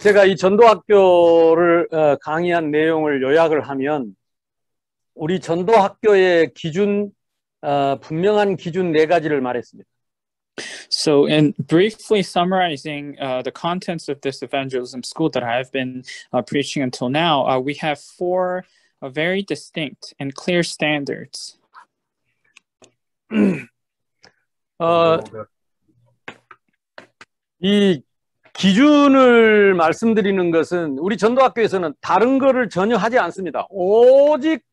제가 이 전도학교를 강의한 내용을 요약을 하면 우리 전도학교의 기준, 분명한 기준 4가지를 말했습니다. So, in briefly summarizing the contents of this evangelism school that I've been preaching until now, we have 4 very distinct and clear standards. 이 기준을 말씀드리는 것은 우리 전도학교에서는 다른 거를 전혀 하지 않습니다. 오직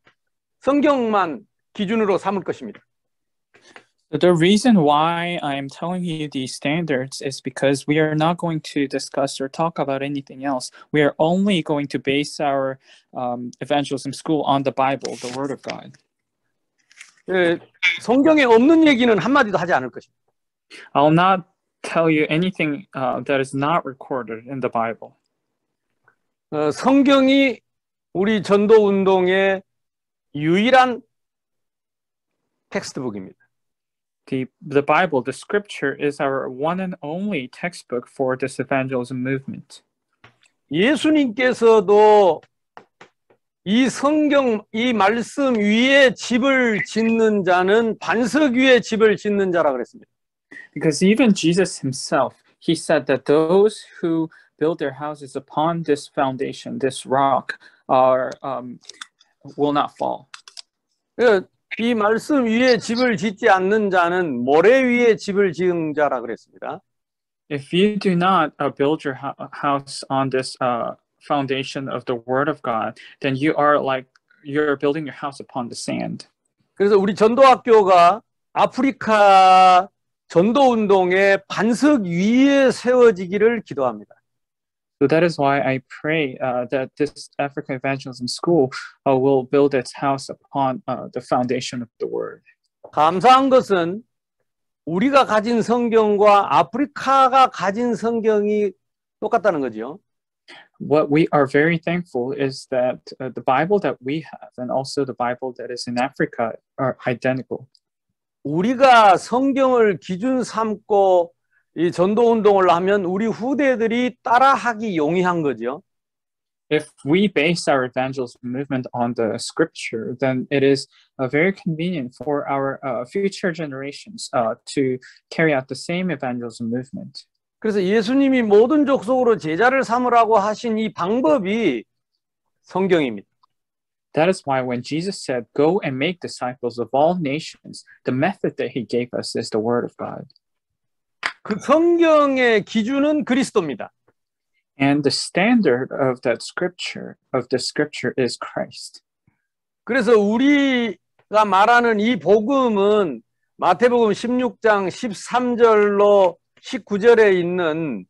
성경만 기준으로 삼을 것입니다. The reason why I'm telling you these standards is because we are not going to discuss or talk about anything else. We are only going to base our evangelism school on the Bible, the Word of God. 성경에 없는 얘기는 한마디도 하지 않을 것입니다. I'll not tell you anything that is not recorded in the Bible. 성경이 우리 전도 운동의 유일한 텍스트북입니다. The Bible, the scripture, is our one and only textbook for this evangelism movement. 예수님께서도 이 성경, 이 말씀 위에 집을 짓는 자는 반석 위에 집을 짓는 자라 그랬습니다. Because even Jesus himself, he said that those who build their houses upon this foundation, this rock, will not fall. 이 말씀 위에 집을 짓지 않는 자는 모래 위에 집을 지은 자라 그랬습니다. If you do not build your house on this foundation of the Word of God, then you're building your house upon the sand. 그래서 우리 전도학교가 아프리카 전도 운동의 반석 위에 세워지기를 기도합니다. So that is why I pray that this African Evangelism School will build its house upon the foundation of the Word. 감사한 것은 우리가 가진 성경과 아프리카가 가진 성경이 똑같다는 거죠. What we are very thankful is that the Bible that we have and also the Bible that is in Africa are identical. 우리가 성경을 기준 삼고 이 전도 운동을 하면 우리 후대들이 따라하기 용이한 거죠. If we base our evangelism movement on the scripture, then it is very convenient for our future generations to carry out the same evangelism movement. 그래서 예수님이 모든 족속으로 제자를 삼으라고 하신 이 방법이 성경입니다. That is why when Jesus said, "Go and make disciples of all nations," the method that he gave us is the Word of God. 그 성경의 기준은 그리스도입니다. And the standard of the scripture is Christ. 그래서 우리가 말하는 이 복음은 마태복음 16장 13절로 19절에 있는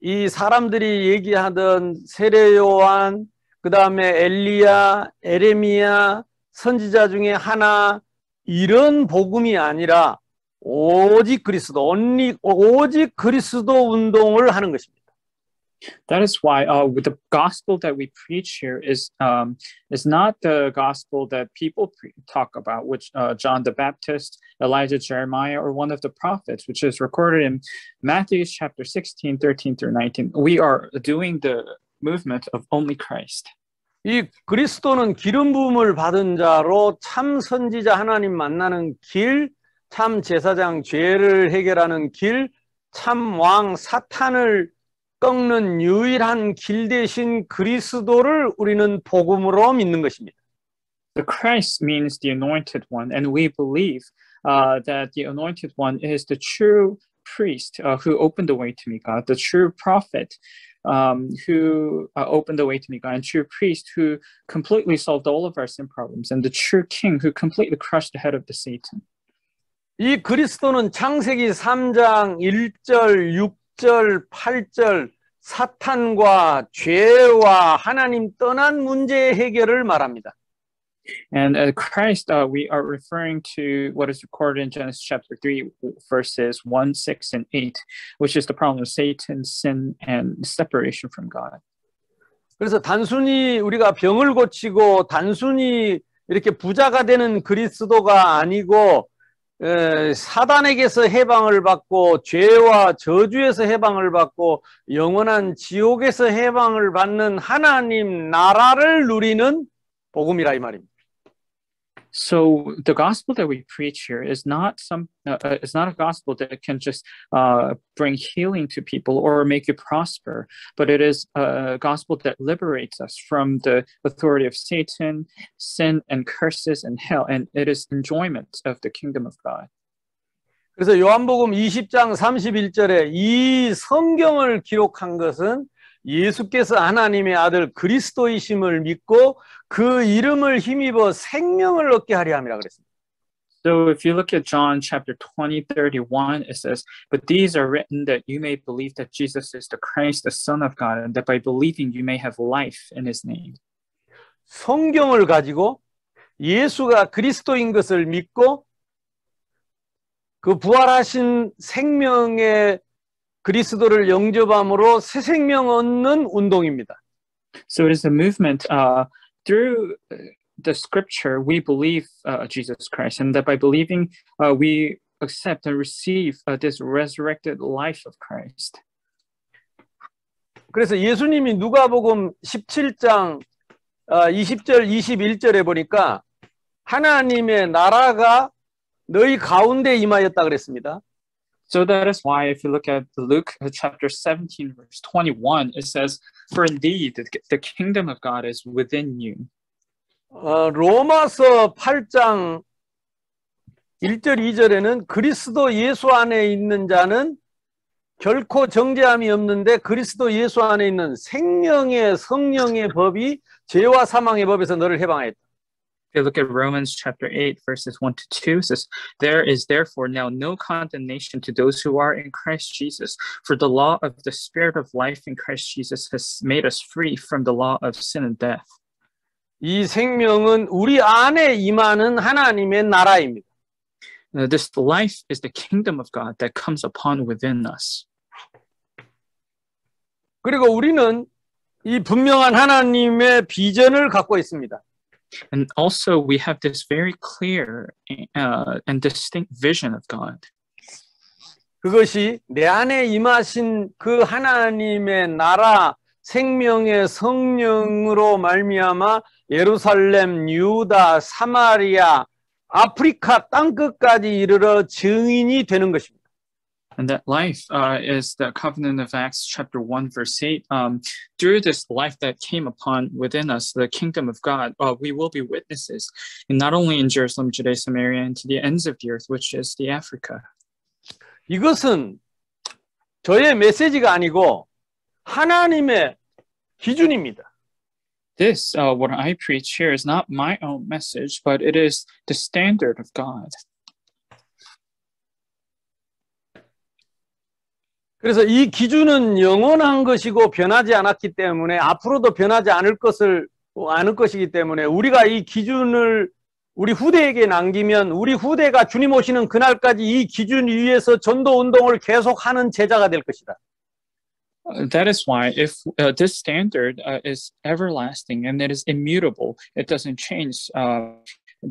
이 사람들이 얘기하던 세례 요한, 그 다음에 엘리야, 에레미야, 선지자 중에 하나 이런 복음이 아니라 오직 그리스도, 오직 그리스도 운동을 하는 것입니다. That is why the gospel that we preach here is not the gospel that people talk about, which John the Baptist, Elijah, Jeremiah, or one of the prophets, which is recorded in Matthew chapter 16, 13 through 19. We are doing the movement of only Christ. 이 그리스도는 기름 부음을 받은 자로 참 선지자 하나님 만나는 길, 참 제사장 죄를 해결하는 길, 참 왕 사탄을 꺾는 유일한 길 대신 그리스도를 우리는 복음으로 믿는 것입니다. The Christ means the anointed one, and we believe that the anointed one is the true priest who opened the way to meet God, the true prophet who opened the way to meet God, and true priest who completely solved all of our sin problems, and the true king who completely crushed the head of the Satan. 이 그리스도는 창세기 3장 1절, 6절, 8절 사탄과 죄와 하나님 떠난 문제의 해결을 말합니다. And Christ, we are referring to what is recorded in Genesis chapter 3, verses 1, 6, and 8, which is the problem of Satan, sin, and separation from God. 그래서 단순히 우리가 병을 고치고 단순히 이렇게 부자가 되는 그리스도가 아니고 사단에게서 해방을 받고 죄와 저주에서 해방을 받고 영원한 지옥에서 해방을 받는 하나님 나라를 누리는 복음이라 이 말입니다. So the gospel that we preach here is not it's not a gospel that can just bring healing to people or make you prosper, but it is a gospel that liberates us from the authority of Satan, sin, and curses and hell, and it is enjoyment of the kingdom of God. 그래서 요한복음 20장 31절에 이 성경을 기록한 것은 예수께서 하나님의 아들 그리스도이심을 믿고 그 이름을 힘입어 생명을 얻게 하려 함이라 그랬습니다. So if you look at John chapter 20:31, it says, "But these are written that you may believe that Jesus is the Christ, the Son of God, and that by believing you may have life in His name." 성경을 가지고 예수가 그리스도인 것을 믿고 그 부활하신 생명의 그리스도를 영접함으로 새 생명 얻는 운동입니다. So it is a movement through the scripture we believe Jesus Christ, and that by believing we accept and receive this resurrected life of Christ. 그래서 예수님이 누가복음 17장 20절 21절에 보니까 하나님의 나라가 너희 가운데 임하였다 그랬습니다. So that is why if you look at Luke chapter 17 verse 21, it says, "For indeed the kingdom of God is within you." 로마서 8장 1절 2절에는 그리스도 예수 안에 있는 자는 결코 정죄함이 없는데 그리스도 예수 안에 있는 생명의 성령의 법이 죄와 사망의 법에서 너를 해방하였다. If you look at Romans chapter 8, verses 1 to 2, it says, "There is therefore now no condemnation to those who are in Christ Jesus, for the law of the Spirit of life in Christ Jesus has made us free from the law of sin and death." 이 생명은 우리 안에 임하는 하나님의 나라입니다. This life is the kingdom of God that comes upon within us. 그리고 우리는 이 분명한 하나님의 비전을 갖고 있습니다. And also we have this very clear and distinct vision of God. 그것이 내 안에 임하신 그 하나님의 나라 생명의 성령으로 말미암아 예루살렘, 유다, 사마리아, 아프리카 땅끝까지 이르러 증인이 되는 것입니다. And that life is the covenant of Acts chapter 1 verse 8. Through this life that came upon within us, the kingdom of God, we will be witnesses, and not only in Jerusalem, Judea, Samaria, and to the ends of the earth, which is the Africa. 이것은 저의 메시지가 아니고 하나님의 기준입니다. This, what I preach here, is not my own message, but it is the standard of God. 그래서 이 기준은 영원한 것이고 변하지 않았기 때문에 앞으로도 변하지 않을 것이기 때문에 우리가 이 기준을 우리 후대에게 남기면 우리 후대가 주님 오시는 그날까지 이 기준 위에서 전도 운동을 계속하는 제자가 될 것이다. That is why if this standard is everlasting and it is immutable, it doesn't change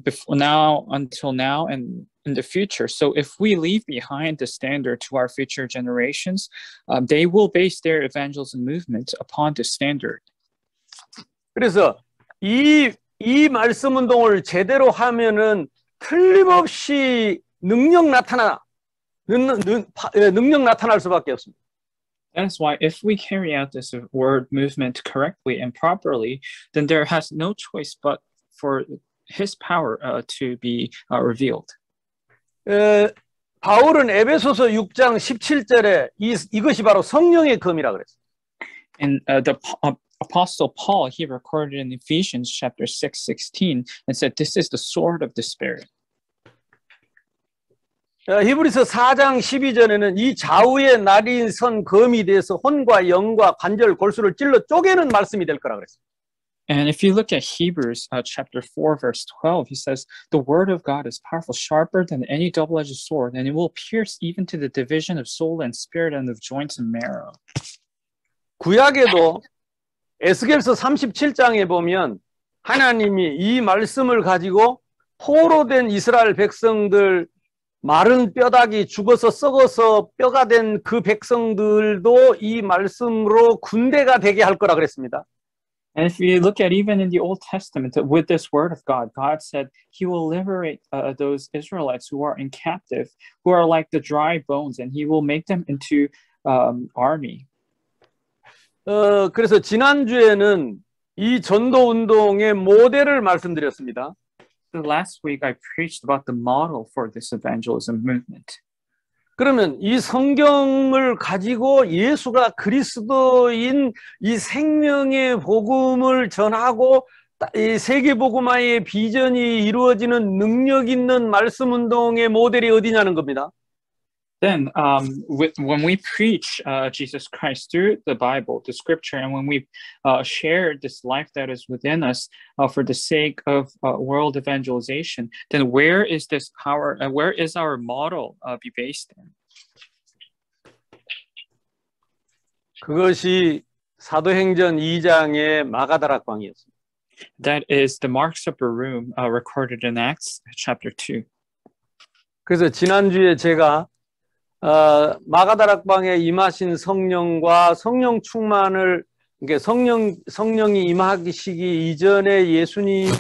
before now until now and in the future. So if we leave behind the standard to our future generations, they will base their evangelism movement upon the standard. 그래서 이 말씀 운동을 제대로 하면은 틀림없이 능력 나타날 수밖에 없습니다. That's why if we carry out this word movement correctly and properly, then there has no choice but for His power to be revealed. 바울은 에베소서 6장 17절에 이것이 바로 성령의 검이라 그랬어요. And the Apostle Paul, he recorded in Ephesians chapter 6:16 and said, "This is the sword of the Spirit." 히브리서 4장 12절에는 이 좌우에 날이 선 검이 돼서 혼과 영과 관절 골수를 찔러 쪼개는 말씀이 될 거라 그랬어요. And if you look at Hebrews chapter 4 verse 12, he says, "The word of God is powerful, sharper than any double-edged sword, and it will pierce even to the division of soul and spirit and of joints and marrow." 구약에도 에스겔서 37장에 보면 하나님이 이 말씀을 가지고 포로된 이스라엘 백성들 마른 뼈다귀 죽어서 썩어서 뼈가 된 그 백성들도 이 말씀으로 군대가 되게 할 거라 그랬습니다. And if you look at even in the Old Testament, with this word of God, God said he will liberate those Israelites who are in captive, who are like the dry bones, and he will make them into army. 그래서 지난주에는 이 전도 운동의 모델을 말씀드렸습니다. So last week I preached about the model for this evangelism movement. 그러면 이 성경을 가지고 예수가 그리스도인 이 생명의 복음을 전하고 이 세계복음화의 비전이 이루어지는 능력 있는 말씀 운동의 모델이 어디냐는 겁니다. Then, when we preach Jesus Christ through the Bible, the Scripture, and when we share this life that is within us for the sake of world evangelization, then where is this power? Where is our model be based in? 그것이 사도행전 2장의 마가다락방이었습니다. That is the Mark's Upper Room recorded in Acts chapter 2. 그래서 지난주에 제가 마가다락방에 임하신 성령과 성령 충만을 이게 성령이 임하시기 이전에 예수님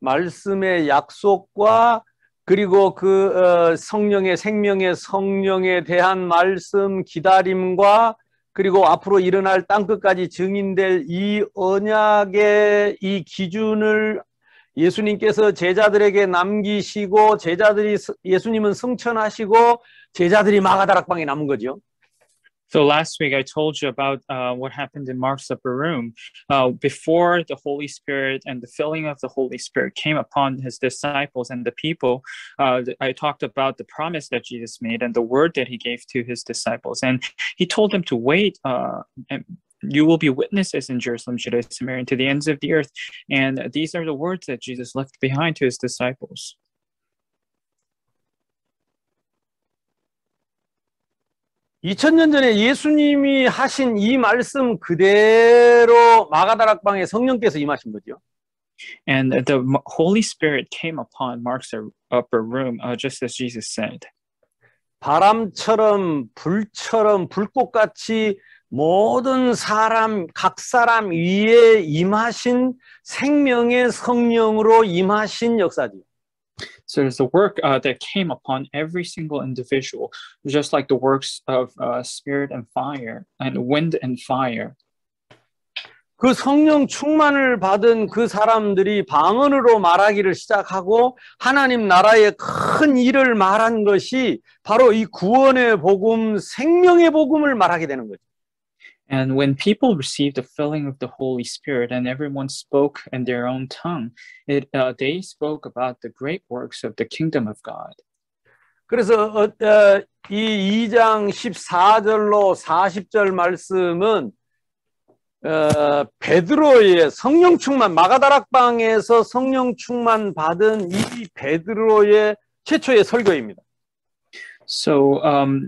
말씀의 약속과 그리고 그 성령의 생명의 성령에 대한 말씀 기다림과 그리고 앞으로 일어날 땅끝까지 증인될 이 언약의 이 기준을 예수님께서 제자들에게 남기시고 제자들이 예수님은 승천하시고 제자들이 마가다락방에 남은 거죠. So last week I told you about what happened in Mark's Upper Room before the Holy Spirit and the filling of the Holy Spirit came upon his disciples and the people. I talked about the promise that Jesus made and the word that he gave to his disciples, and he told them to wait. And you will be witnesses in Jerusalem, Judea, Samaria, and to the ends of the earth. And these are the words that Jesus left behind to his disciples. 2000년 전에 예수님이 하신 이 말씀 그대로 마가다락방에 성령께서 임하신 거죠. And the Holy Spirit came upon Mark's upper room, just as Jesus said. 바람처럼 불처럼 불꽃같이 모든 사람 각 사람 위에 임하신 생명의 성령으로 임하신 역사죠. So there's the work that came upon every single individual, just like the works of spirit and fire, and wind and fire. 그 성령 충만을 받은 그 사람들이 방언으로 말하기를 시작하고 하나님 나라의 큰 일을 말한 것이 바로 이 구원의 복음, 생명의 복음을 말하게 되는 거죠. And when people received the filling of the Holy Spirit and everyone spoke in their own tongue, they spoke about the great works of the kingdom of God. 그래서 이 2장 14절로 40절 말씀은 베드로의 성령 충만, 마가다락방에서 성령 충만 받은 이 베드로의 최초의 설교입니다. So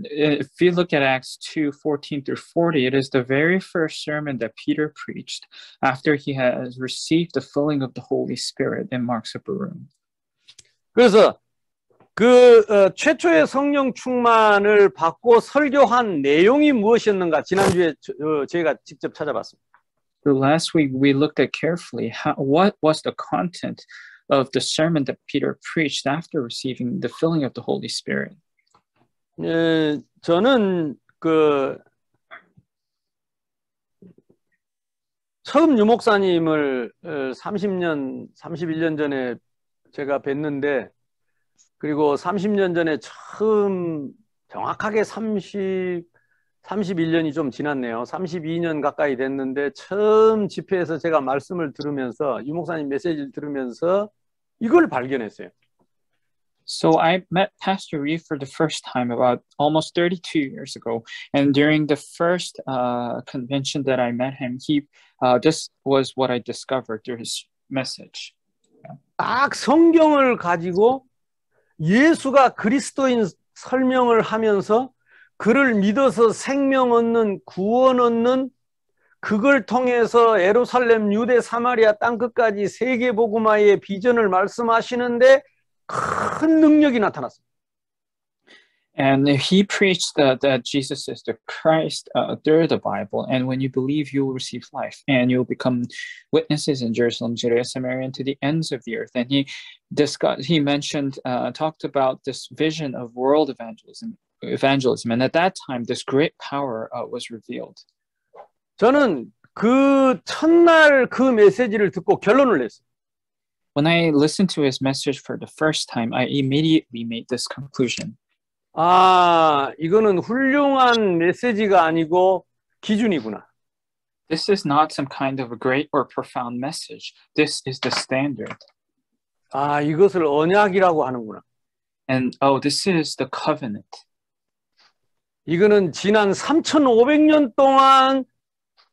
if you look at Acts 2:14 through 40, it is the very first sermon that Peter preached after he has received the filling of the Holy Spirit in Mark's upper room. 그래서 그 최초의 성령 충만을 받고 설교한 내용이 무엇이었는가 지난주에 저희가 직접 찾아봤습니다. So last week we looked at carefully what was the content of the sermon that Peter preached after receiving the filling of the Holy Spirit. 저는 처음 유목사님을 31년 전에 제가 뵀는데 그리고 30년 전에 처음 정확하게 31년이 좀 지났네요. 32년 가까이 됐는데 처음 집회에서 제가 말씀을 들으면서 유목사님 메시지를 들으면서 이걸 발견했어요. So I met Pastor Reed for the first time about almost 32 years ago. And during the first convention that I met him, this was what I discovered through his message. 딱 성경을 가지고 예수가 그리스도인 설명을 하면서 그를 믿어서 생명 얻는, 구원 얻는 그걸 통해서 예루살렘, 유대, 사마리아 땅끝까지 세계복음화의 비전을 말씀하시는데 큰 능력이 나타났습니다. And he preached that Jesus is the Christ through the Bible. And when you believe, you will receive life, and you'll become witnesses in Jerusalem, Judea, Samaria, and to the ends of the earth. And he mentioned, talked about this vision of world evangelism. And at that time, this great power was revealed. 저는 그 첫날 그 메시지를 듣고 결론을 냈어요. When I listened to his message for the first time, I immediately made this conclusion. 아, 이거는 훌륭한 메시지가 아니고 기준이구나. This is not some kind of a great or profound message. This is the standard. 아, 이것을 언약이라고 하는구나. And this is the covenant. 이거는 지난 3,500년 동안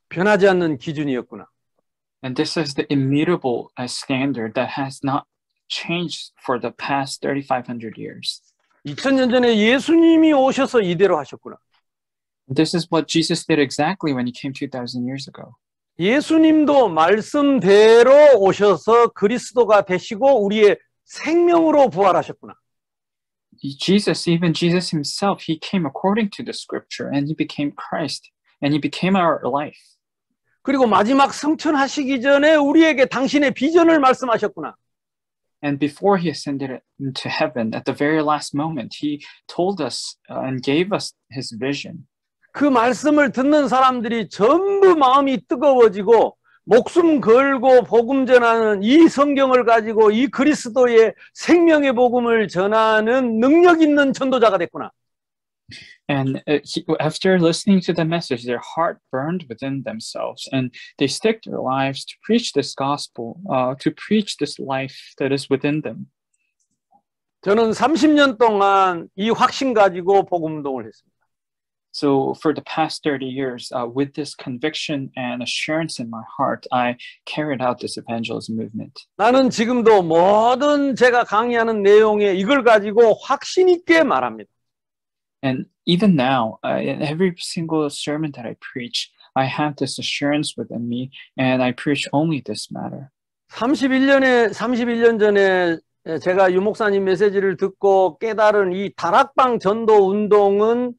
변하지 않는 기준이었구나. And this is the immutable standard that has not changed for the past 3,500 years. 2000년 전에 예수님이 오셔서 이대로 하셨구나. This is what Jesus did exactly when he came 2,000 years ago. 예수님도 말씀대로 오셔서 그리스도가 되시고 우리의 생명으로 부활하셨구나. Even Jesus himself, he came according to the scripture and he became Christ and he became our life. 그리고 마지막 승천하시기 전에 우리에게 당신의 비전을 말씀하셨구나. And before he ascended into heaven, at the very last moment, he told us and gave us his vision. 그 말씀을 듣는 사람들이 전부 마음이 뜨거워지고 목숨 걸고 복음 전하는 이 성경을 가지고 이 그리스도의 생명의 복음을 전하는 능력 있는 전도자가 됐구나. And after listening to the message, their heart burned within themselves, and they stick their lives to preach this gospel, to preach this life that is within them. 저는 30년 동안 이 확신 가지고 복음 운동을 했습니다. So for the past 30 years, with this conviction and assurance in my heart, I carried out this evangelism movement. 나는 지금도 모든 제가 강의하는 내용에 이걸 가지고 확신 있게 말합니다. And even now, in every single sermon that I preach, I have this assurance within me, and I preach only this matter. 31년 전에 제가 유 목사님 메시지를 듣고 깨달은 이 다락방 전도 운동은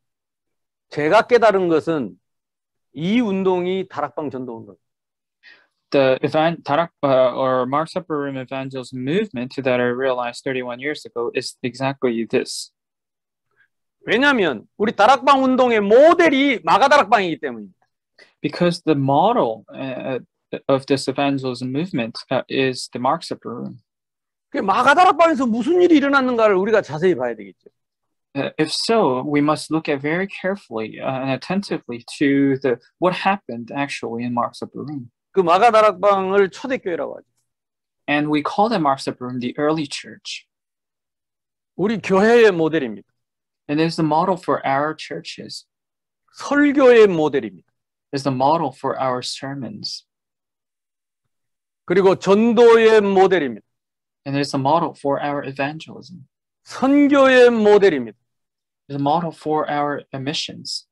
제가 깨달은 것은 이 운동이 다락방 전도 운동. The or Mark's Upper Room Evangelism movement that I realized 31 years ago is exactly this. 왜냐하면 우리 다락방 운동의 모델이 마가다락방이기 때문입니다. Because the model of this evangelism movement is the Mark's Upper Room. 마가다락방에서 무슨 일이 일어났는가를 우리가 자세히 봐야 되겠죠. If so, we must look at very carefully and attentively to what happened actually in Mark's Upper Room. 그 마가다락방을 초대교회라고 하죠. And we call that Mark's Upper Room the early church. 우리 교회의 모델입니다. And it's the model for our churches. 설교의 모델입니다. It's the model for our sermons. 그리고 전도의 모델입니다. And it's a model for our evangelism. 선교의 모델입니다. It's a model for our missions.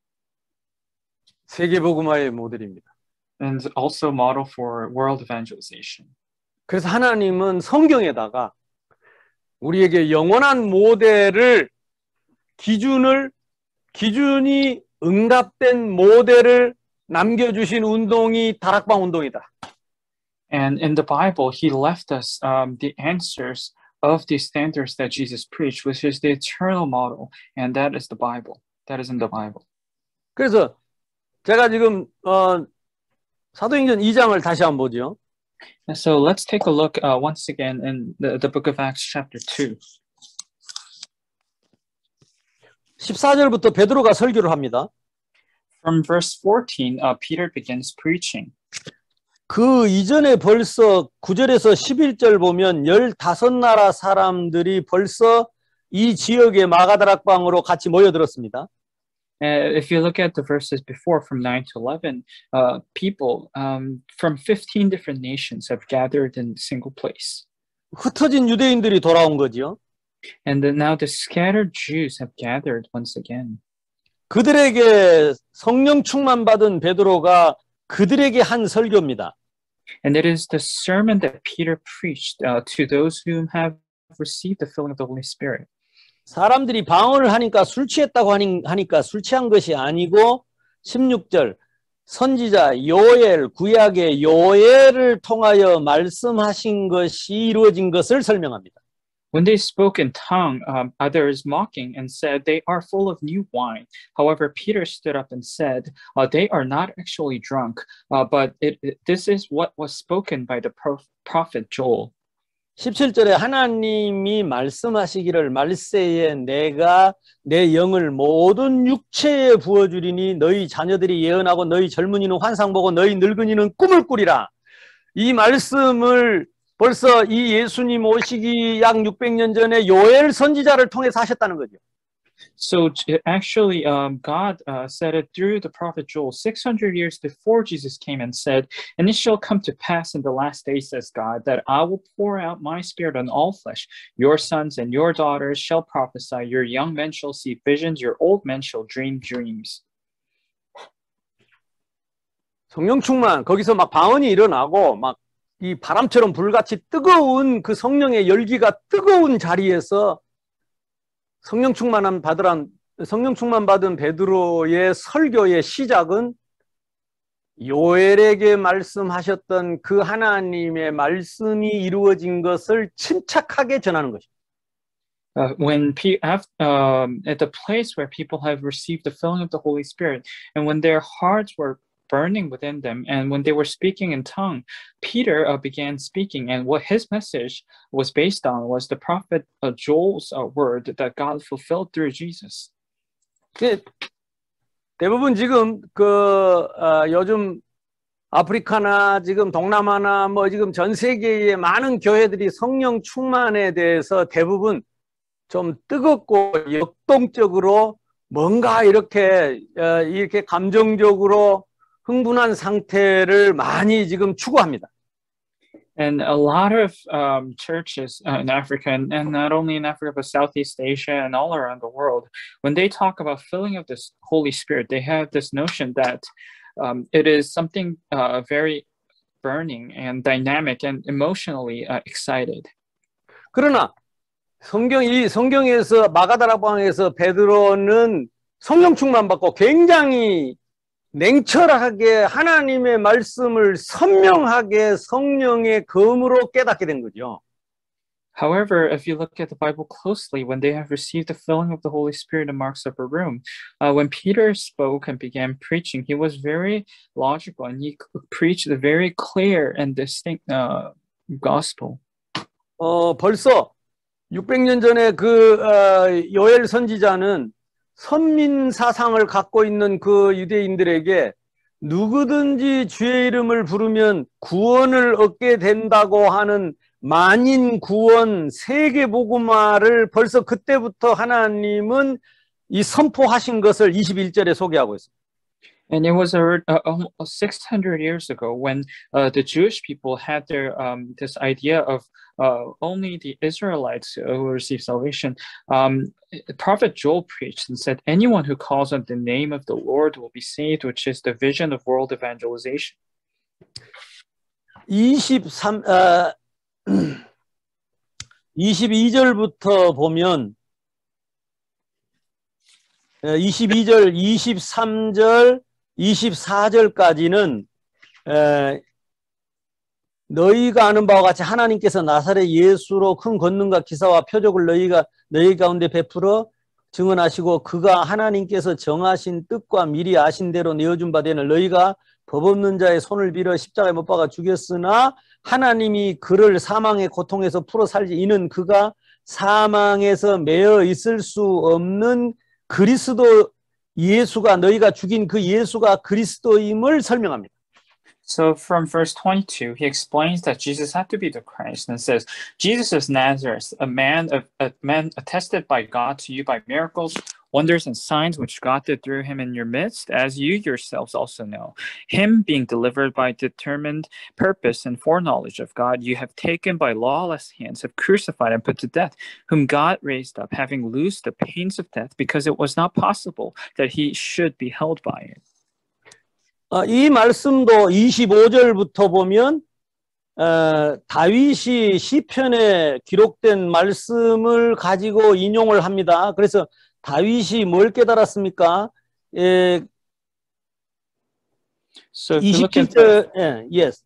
세계복음화의 모델입니다. And also model for world evangelization. 그래서 하나님은 성경에다가 우리에게 영원한 모델을 기준이 응답된 모델을 남겨주신 운동이 다락방 운동이다. And in the Bible, he left us the answers of the standards that Jesus preached, which is the eternal model, and that is the Bible. That is in the Bible. 그래서 제가 지금 사도행전 2장을 다시 한번 보죠. And so let's take a look once again in the book of Acts chapter 2. 14절부터 베드로가 설교를 합니다. From verse 14, Peter begins preaching. 그 이전에 벌써 9절에서 11절 보면 15나라 사람들이 벌써 이 지역의 마가다락방으로 같이 모여들었습니다. If you look at the verses before, from 9 to 11, people from 15 different nations have gathered in a single place. 흩어진 유대인들이 돌아온 거죠. And now the scattered Jews have gathered once again. 그들에게 성령 충만 받은 베드로가 그들에게 한 설교입니다. And it is the sermon that Peter preached to those who have received the filling of the Holy Spirit. 사람들이 방언을 하니까 술 취했다고 하니까 술 취한 것이 아니고 16절 선지자 요엘 구약의 요엘을 통하여 말씀하신 것이 이루어진 것을 설명합니다. When they spoke in tongue, others mocking and said, they are full of new wine. However, Peter stood up and said, they are not actually drunk, but this is what was spoken by the prophet Joel. 17절에 하나님이 말씀하시기를 말세에 내가 내 영을 모든 육체에 부어주리니 너희 자녀들이 예언하고 너희 젊은이는 환상 보고 너희 늙은이는 꿈을 꾸리라. 이 말씀을 벌써 이 예수님 오시기 약 600년 전에 요엘 선지자를 통해서 하셨다는 거죠. So actually, God said it through the prophet Joel 600 years before Jesus came and said, and it shall come to pass in the last days, says God, that I will pour out my spirit on all flesh. Your sons and your daughters shall prophesy. Your young men shall see visions. Your old men shall dream dreams. 성령 충만, 거기서 막 방언이 일어나고 막 이 바람처럼 불같이 뜨거운 그 성령의 열기가 뜨거운 자리에서 성령 충만 받은 베드로의 설교의 시작은 요엘에게 말씀하셨던 그 하나님의 말씀이 이루어진 것을 침착하게 전하는 것입니다. At the place where people have received the filling of the Holy Spirit, and when their hearts were burning within them, and when they were speaking in tongue, Peter began speaking, and what his message was based on was the prophet Joel's word that God fulfilled through Jesus. 대부분 지금 요즘 아프리카나 지금 동남아나 뭐 지금 전 세계의 많은 교회들이 성령 충만에 대해서 대부분 좀 뜨겁고 역동적으로 뭔가 이렇게 감정적으로 흥분한 상태를 많이 지금 추구합니다. And a lot of churches in Africa, and not only in Africa, but Southeast Asia and all around the world, when they talk about filling of this Holy Spirit, they have this notion that it is something very burning and dynamic and emotionally excited. 그러나 성경에서 마가다락방에서 베드로는 성령 충만 받고 굉장히 냉철하게 하나님의 말씀을 선명하게 성령의 검으로 깨닫게 된 거죠. However, if you look at the Bible closely, when they have received the filling of the Holy Spirit in Mark's upper room, when Peter spoke and began preaching, he was very logical and he preached a very clear and distinct gospel. 벌써 600년 전에 요엘 선지자는 선민 사상을 갖고 있는 그 유대인들에게 누구든지 주의 이름을 부르면 구원을 얻게 된다고 하는 만인 구원 세계 복음화를 벌써 그때부터 하나님은 이 선포하신 것을 21절에 소개하고 있습니다. And it was 600 years ago when the Jewish people had their this idea of only the Israelites who will receive salvation. Prophet Joel preached and said, anyone who calls on the name of the Lord will be saved, which is the vision of world evangelization. 22절부터 보면 22절, 23절, 24절까지는 너희가 아는 바와 같이 하나님께서 나사렛 예수로 큰 권능과 기사와 표적을 너희 가운데 베풀어 증언하시고 그가 하나님께서 정하신 뜻과 미리 아신 대로 내어준 바 되는 너희가 법 없는 자의 손을 빌어 십자가에 못 박아 죽였으나 하나님이 그를 사망의 고통에서 풀어 살지 이는 그가 사망에서 매어 있을 수 없는 그리스도 예수가 너희가 죽인 그 예수가 그리스도임을 설명합니다. So from verse 22, he explains that Jesus had to be the Christ and says, Jesus is Nazareth, a man attested by God to you by miracles, wonders and signs which God did through him in your midst, as you yourselves also know. Him being delivered by determined purpose and foreknowledge of God, you have taken by lawless hands, have crucified and put to death, whom God raised up, having loosed the pains of death, because it was not possible that he should be held by it. 이 말씀도 25절부터 보면 다윗이 시편에 기록된 말씀을 가지고 인용을 합니다. 그래서 다윗이 뭘 깨달았습니까? So if you look at 27절, yes.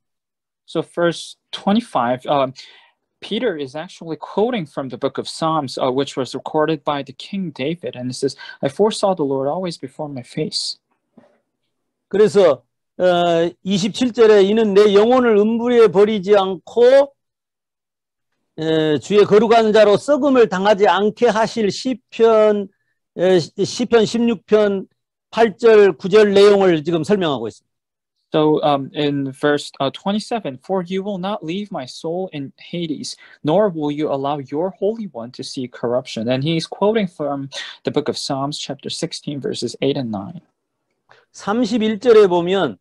so verse 25, Peter is actually quoting from the book of Psalms, which was recorded by the King David, and it says, "I foresaw the Lord always before my face." 그래서 27절에 이는 내 영혼을 음부에 버리지 않고 주의 거룩한 자로 썩음을 당하지 않게 하실 시편 16편 8절 9절 내용을 지금 설명하고 있습니다. So in verse 27, for you will not leave my soul in Hades, nor will you allow your Holy One to see corruption. And he's quoting from the book of Psalms, chapter 16, verses 8 and 9. 31절에 보면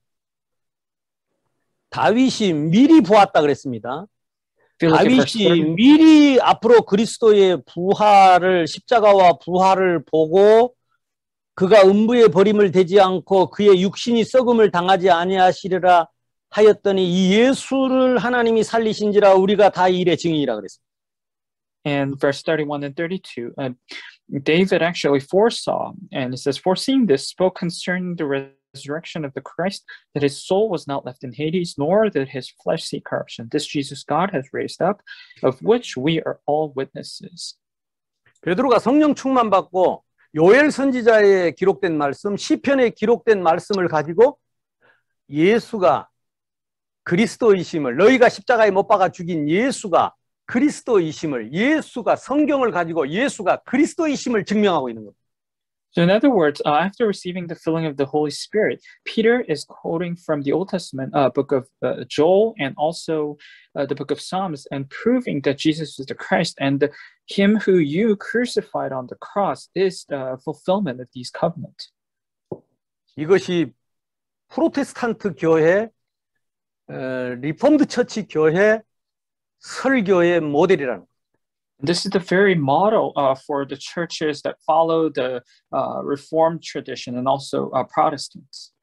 다윗이 미리 보았다 그랬습니다. 다윗이 미리 앞으로 그리스도의 부활을 십자가와 부활을 보고 그가 음부에 버림을 되지 않고 그의 육신이 썩음을 당하지 아니하시리라 하였더니 이 예수를 하나님이 살리신지라 우리가 다 이 일의 증인이라 그랬습니다. And verse 31 and 32, David actually foresaw, and it says, foreseeing this, spoke concerning the resurrection of the Christ, that his soul was not left in Hades, nor that his flesh see corruption. This Jesus God has raised up, of which we are all witnesses. 베드로가 성령 충만 받고 요엘 선지자에 기록된 말씀, 시편에 기록된 말씀을 가지고 예수가 그리스도이심을, 너희가 십자가에 못 박아 죽인 예수가 그리스도이심을, 예수가 성경을 가지고 예수가 그리스도이심을 증명하고 있는 겁니다. So in other words, after receiving the filling of the Holy Spirit, Peter is quoting from the Old Testament book of Joel and also the book of Psalms and proving that Jesus is the Christ and him who you crucified on the cross is the fulfillment of these covenants. 이것이 프로테스탄트 교회, 리폼드 처치 교회, 설교의 모델이라는 거예요. This is the very model for the churches that follow the Reformed tradition and also Protestants.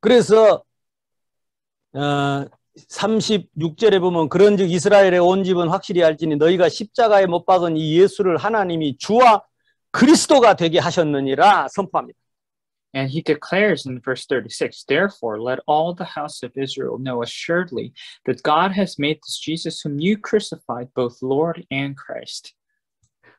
그래서 36절에 보면 그런즉 이스라엘의 온 집은 확실히 알지니 너희가 십자가에 못 박은 이 예수를 하나님이 주와 그리스도가 되게 하셨느니라 선포합니다. And he declares in verse 36, therefore, let all the house of Israel know assuredly that God has made this Jesus whom you crucified both Lord and Christ.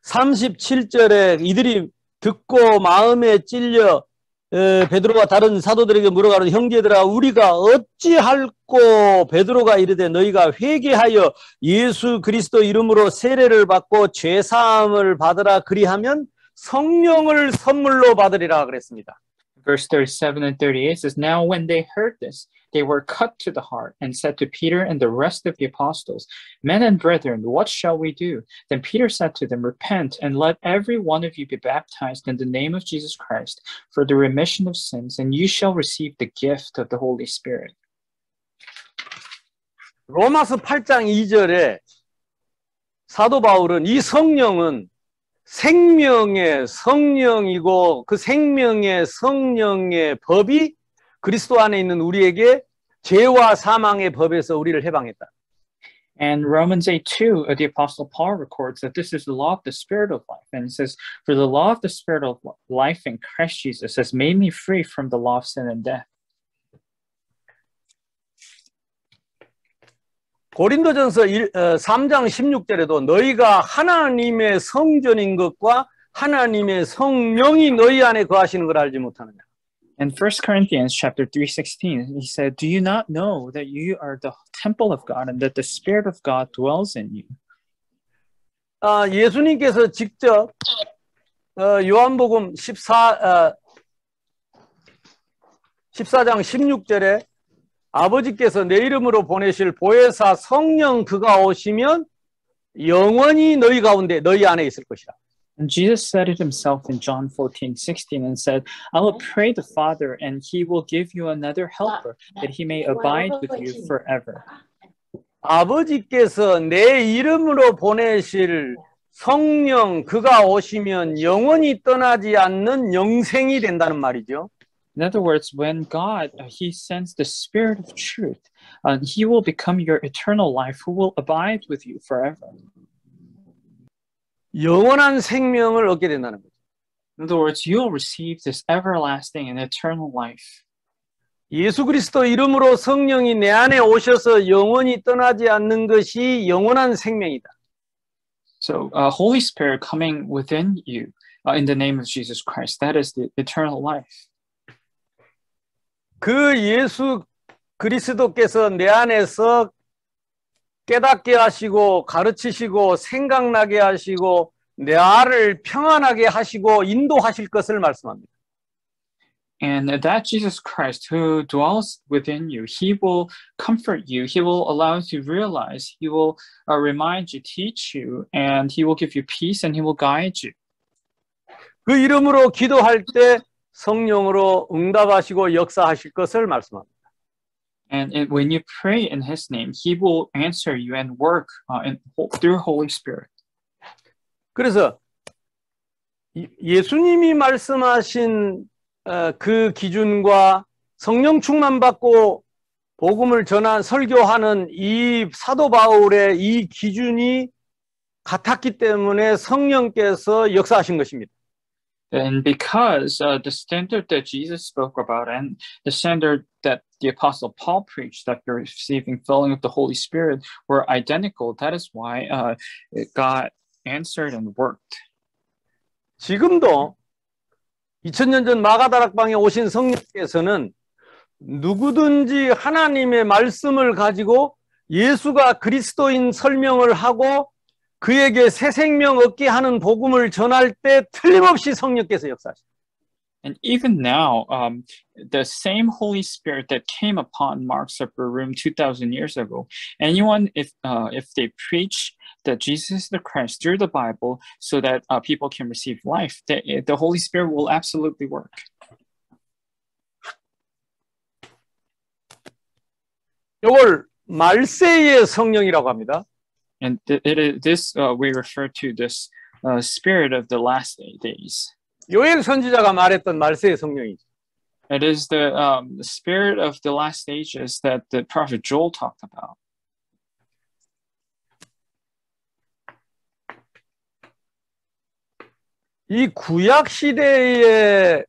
37절에 이들이 듣고 마음에 찔려 베드로와 다른 사도들에게 물어가는 형제들아 우리가 어찌할꼬 베드로가 이르되 너희가 회개하여 예수 그리스도 이름으로 세례를 받고 죄사함을 받으라 그리하면 성령을 선물로 받으리라 그랬습니다. Verse 37 and 38 says, now when they heard this, they were cut to the heart and said to Peter and the rest of the apostles, men and brethren, what shall we do? Then Peter said to them, repent and let every one of you be baptized in the name of Jesus Christ for the remission of sins, and you shall receive the gift of the Holy Spirit. 로마서 8장 2절에 사도 바울은 이 성령은 생명의 성령이고 그 생명의 성령의 법이 그리스도 안에 있는 우리에게 죄와 사망의 법에서 우리를 해방했다. And Romans 8:2, the Apostle Paul records that this is the law of the Spirit of life. And it says, for the law of the Spirit of life in Christ Jesus has made me free from the law of sin and death. 고린도전서 3장 16절에도 너희가 하나님의 성전인 것과 하나님의 성령이 너희 안에 거하시는 걸 알지 못하느냐. In 1 Corinthians chapter 3:16, he said, do you not know that you are the temple of God and that the Spirit of God dwells in you? 예수님께서 직접 요한복음 14장 16절에 아버지께서 내 이름으로 보내실 보혜사 성령 그가 오시면 영원히 너희 가운데 너희 안에 있을 것이라. And Jesus said it himself in John 14:16 and said, I will pray the Father and he will give you another helper that he may abide with you forever. 아버지께서 내 이름으로 보내실 성령 그가 오시면 영원히 떠나지 않는 영생이 된다는 말이죠. In other words, when God, he sends the Spirit of truth, he will become your eternal life who will abide with you forever. 영원한 생명을 얻게 된다는 거죠. In other words, you'll receive this everlasting and eternal life. 예수 그리스도 이름으로 성령이 내 안에 오셔서 영원히 떠나지 않는 것이 영원한 생명이다. So, Holy Spirit coming within you in the name of Jesus Christ, that is the eternal life. 그 예수 그리스도께서 내 안에서 깨닫게 하시고 가르치시고 생각나게 하시고 내 알을 평안하게 하시고 인도하실 것을 말씀합니다. And that Jesus Christ who dwells within you, he will comfort you, he will allow you to realize, he will remind you, teach you, and he will give you peace and he will guide you. 그 이름으로 기도할 때 성령으로 응답하시고 역사하실 것을 말씀합니다. And when you pray in his name, he will answer you and work through Holy Spirit. 그래서 예수님이 말씀하신 그 기준과 성령 충만받고 복음을 전한 설교하는 이 사도 바울의 이 기준이 같았기 때문에 성령께서 역사하신 것입니다. And because the standard that Jesus spoke about and the standard that the Apostle Paul preached, that you're receiving filling of the Holy Spirit, were identical, that is why God answered and worked. 지금도 2000년 전 마가다락방에 오신 성령께서는 누구든지 하나님의 말씀을 가지고 예수가 그리스도인 설명을 하고 그에게 새 생명 얻게 하는 복음을 전할 때 틀림없이 성령께서 역사하십니다. And even now, the same Holy Spirit that came upon Mark's upper room 2,000 years ago, anyone, if they preach that Jesus is the Christ through the Bible so that people can receive life, the Holy Spirit will absolutely work. 이걸 말세의 성령이라고 합니다. And this we refer to this spirit of the last days. 요엘 선지자가 말했던 말세의 성령이죠. It is the spirit of the last ages that the prophet Joel talked about. 이 구약 시대의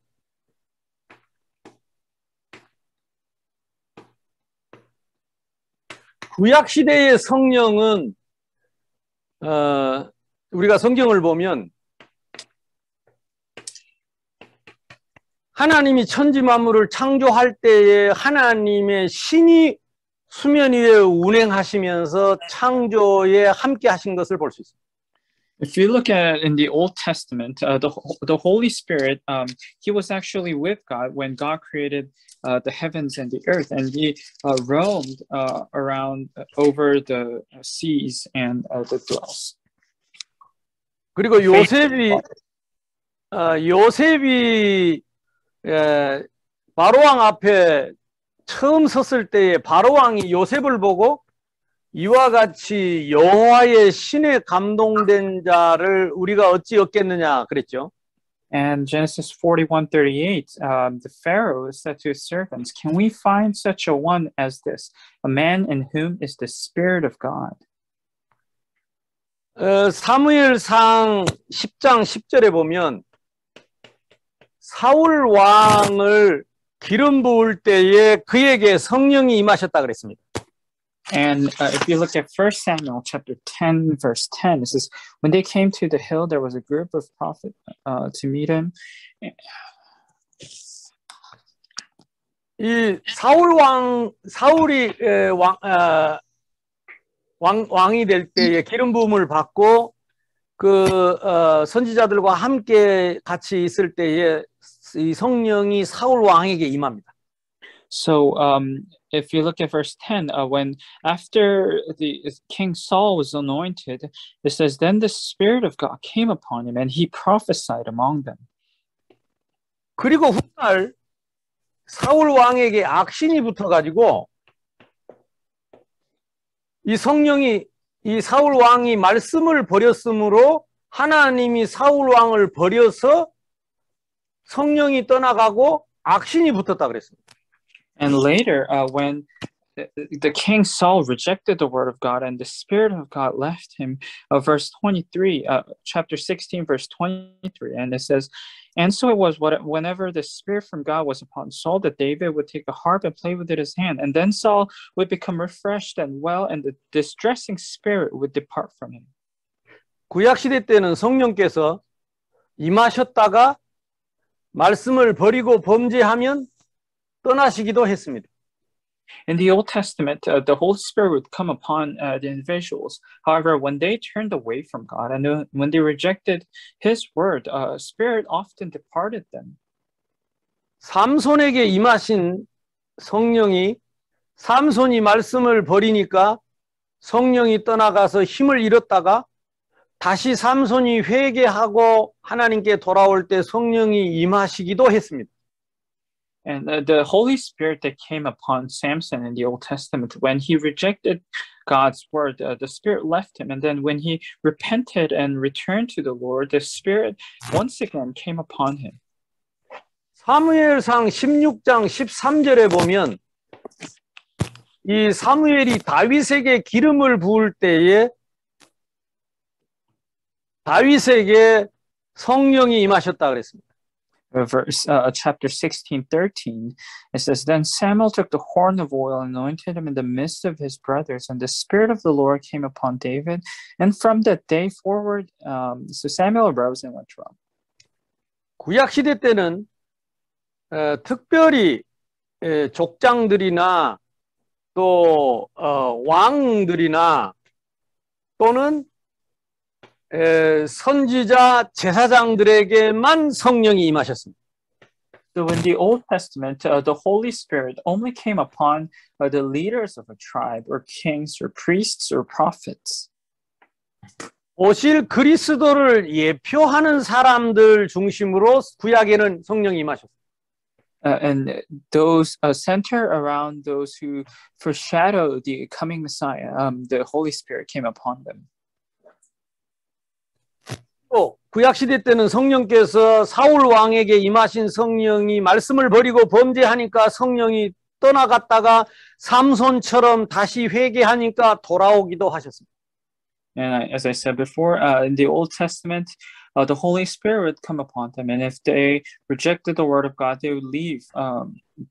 성령은 우리가 성경을 보면 하나님이 천지 만물을 창조할 때에 하나님의 신이 수면 위에 운행하시면서 창조에 함께 하신 것을 볼 수 있습니다. If you look at it in the Old Testament, the Holy Spirit, he was actually with God when God created the heavens and the earth, and he roamed around over the seas and the dwells. 그리고 요셉이 바로왕 앞에 처음 섰을 때에 바로왕이 요셉을 보고 이와 같이 여호와의 신에 감동된 자를 우리가 어찌 얻겠느냐 그랬죠. And Genesis 41:38, the Pharaoh said to his servants, "Can we find such a one as this, a man in whom is the Spirit of God?" 사무엘상 10장 10절에 보면 사울 왕을 기름 부을 때에 그에게 성령이 임하셨다 그랬습니다. And if you look at 1 Samuel chapter 10, verse 10, it says, when they came to the hill, there was a group of prophets to meet him. 이 사울이 왕이 될 때에 기름 부음을 받고 그 선지자들과 함께 같이 있을 때에 이 성령이 사울 왕에게 임합니다. So if you look at verse 10, when after the King Saul was anointed, it says, then the Spirit of God came upon him and he prophesied among them. 그리고 훗날 사울 왕에게 악신이 붙어가지고 이 성령이 이 사울 왕이 말씀을 버렸으므로 하나님이 사울 왕을 버려서 성령이 떠나가고 악신이 붙었다 그랬습니다. And later, when the king Saul rejected the word of God and the spirit of God left him, verse 23, chapter 16, verse 23, and it says, and so it was whenever the spirit from God was upon Saul, that David would take a harp and play with it in his hand. And then Saul would become refreshed and well, and the distressing spirit would depart from him. 구약시대 때는 성령께서 임하셨다가 말씀을 버리고 범죄하면 떠나시기도 했습니다. In the Old Testament, the Holy Spirit would come upon the individuals. However, when they turned away from God and when they rejected His word, Spirit often departed them. 삼손에게 임하신 성령이 삼손이 말씀을 버리니까 성령이 떠나가서 힘을 잃었다가 다시 삼손이 회개하고 하나님께 돌아올 때 성령이 임하시기도 했습니다. And the Holy Spirit that came upon Samson in the Old Testament, when he rejected God's word, the Spirit left him. And then when he repented and returned to the Lord, the Spirit once again came upon him. 사무엘상 16장 13절에 보면 이 사무엘이 다윗에게 기름을 부을 때에 다윗에게 성령이 임하셨다 그랬습니다. Chapter 16:13, it says, then Samuel took the horn of oil and anointed him in the midst of his brothers, and the Spirit of the Lord came upon David. And from that day forward, so Samuel arose and went to Rome. 구약시대 때는 특별히 족장들이나 또 왕들이나 또는 선지자 제사장들에게만 성령이 임하셨습니다. So in the Old Testament, the Holy Spirit only came upon the leaders of a tribe, or kings, or priests, or prophets. 오실 그리스도를 예표하는 사람들 중심으로 구약에는 성령이 임하셨습니다. And those center around those who foreshadow the coming Messiah, the Holy Spirit came upon them. 또 구약시대 때는 성령께서 사울 왕에게 임하신 성령이 말씀을 버리고 범죄하니까 성령이 떠나갔다가 삼손처럼 다시 회개하니까 돌아오기도 하셨습니다. And as I said before, in the Old Testament, the Holy Spirit would come upon them, and if they rejected the word of God, they would leave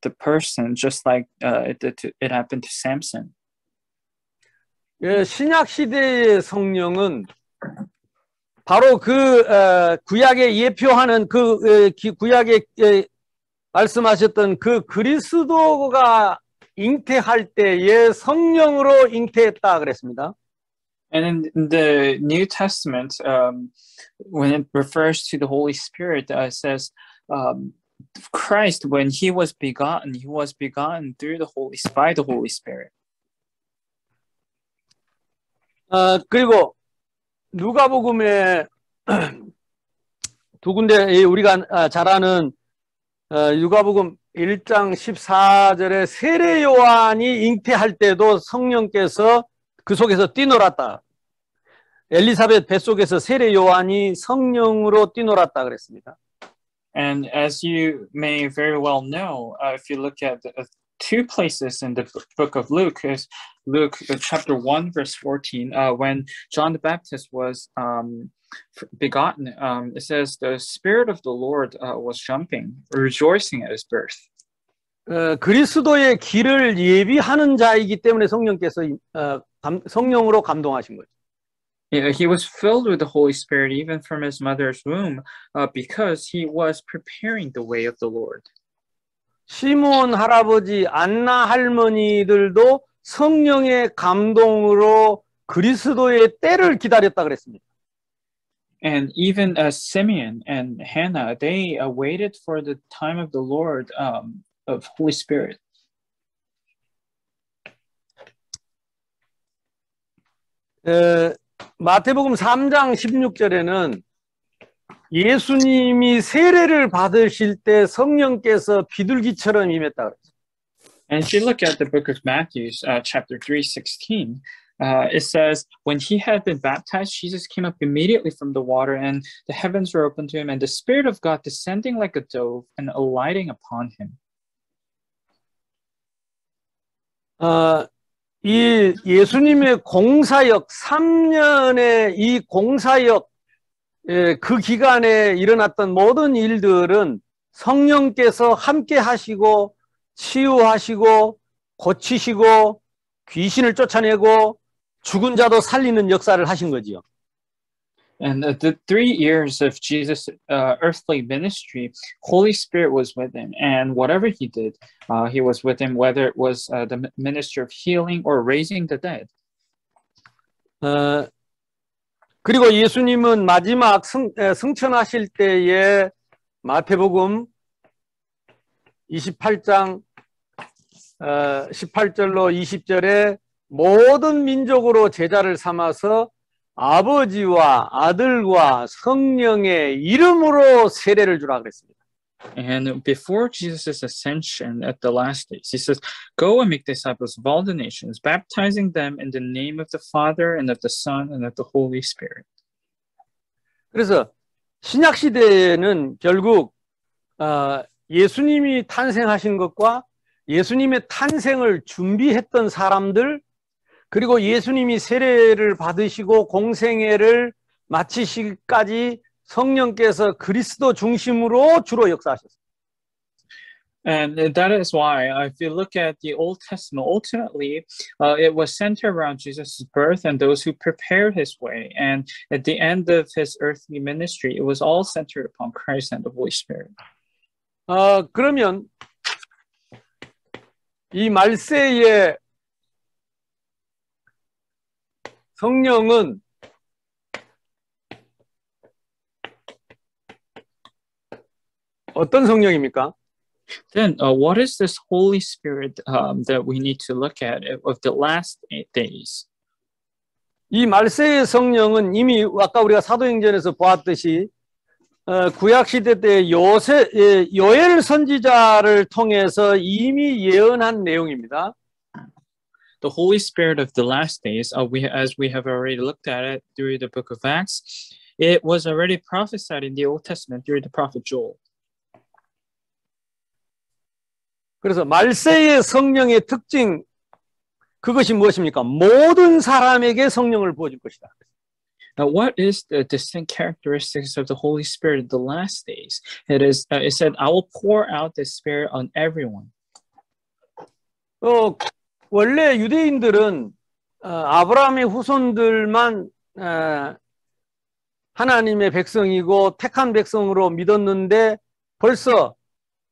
the person, just like it happened to Samson. 신약 시대의 성령은 바로 그 구약에 예표하는 그 구약에 말씀하셨던 그 그리스도가 잉태할 때에 성령으로 잉태했다 그랬습니다. And in the New Testament, when it refers to the Holy Spirit, it says Christ, when he was begotten through by the Holy Spirit. 그리고 누가복음에 두 군데 우리가 잘 아는 누가복음 1장 14절에 세례 요한이 잉태할 때도 성령께서 그 속에서 뛰놀았다. 엘리사벳 뱃속에서 세례 요한이 성령으로 뛰놀았다 그랬습니다. And as you may very well know, if you look at two places in the book of Luke, is Luke chapter 1 verse 14, when John the Baptist was begotten, it says the Spirit of the Lord was jumping, rejoicing at his birth. 그리스도의 길을 예비하는 자이기 때문에 성령께서 성령으로 감동하신 거죠. Yeah, he was filled with the Holy Spirit even from his mother's womb because he was preparing the way of the Lord. 시몬 할아버지, 안나 할머니들도 성령의 감동으로 그리스도의 때를 기다렸다 그랬습니다. And even Simeon and Hannah, they waited for the time of the Lord of Holy Spirit. 마태복음 3장 16절에는 예수님이 세례를 받으실 때 성령께서 비둘기처럼 임했다 그랬어요. And if you look at the book of Matthew, chapter 3:16, It says, when he had been baptized, Jesus came up immediately from the water, and the heavens were opened to him, and the Spirit of God descending like a dove and alighting upon him. 이 예수님의 공사역, 3년의 이 공사역, 그 기간에 일어났던 모든 일들은 성령께서 함께 하시고, 치유하시고, 고치시고, 귀신을 쫓아내고, 죽은 자도 살리는 역사를 하신 거지요. And the 3 years of Jesus' earthly ministry, Holy Spirit was with him. And whatever he did, he was with him, whether it was the ministry of healing or raising the dead. 그리고 예수님은 마지막 승천하실 때에 마태복음 28장 18절로 20절에 모든 민족으로 제자를 삼아서 아버지와 아들과 성령의 이름으로 세례를 주라 그랬습니다. And before Jesus' ascension at the last days, he says, go and make disciples of all the nations, baptizing them in the name of the Father and of the Son and of the Holy Spirit. 그래서 신약 시대에는 결국 예수님이 탄생하신 것과 예수님의 탄생을 준비했던 사람들, 그리고 예수님이 세례를 받으시고 공생애를 마치시기까지 성령께서 그리스도 중심으로 주로 역사하셨습니다. And that is why, if you look at the Old Testament, ultimately, it was centered around Jesus' birth and those who prepared his way. And at the end of his earthly ministry, it was all centered upon Christ and the Holy Spirit. 그러면 이 말세의 성령은 어떤 성령입니까? Then, what is this Holy Spirit that we need to look at of the last 8 days? 이 말세의 성령은 이미 아까 우리가 사도행전에서 보았듯이 구약 시대 때 요엘 선지자를 통해서 이미 예언한 내용입니다. The Holy Spirit of the last days, as we have already looked at it through the book of Acts, it was already prophesied in the Old Testament through the prophet Joel. 그래서 말세의 성령의 특징, 그것이 무엇입니까? 모든 사람에게 성령을 부어줄 것이다. Now, what is the distinct characteristics of the Holy Spirit in the last days? It said, I will pour out the Spirit on everyone. 원래 유대인들은 아브라함의 후손들만 하나님의 백성이고 택한 백성으로 믿었는데 벌써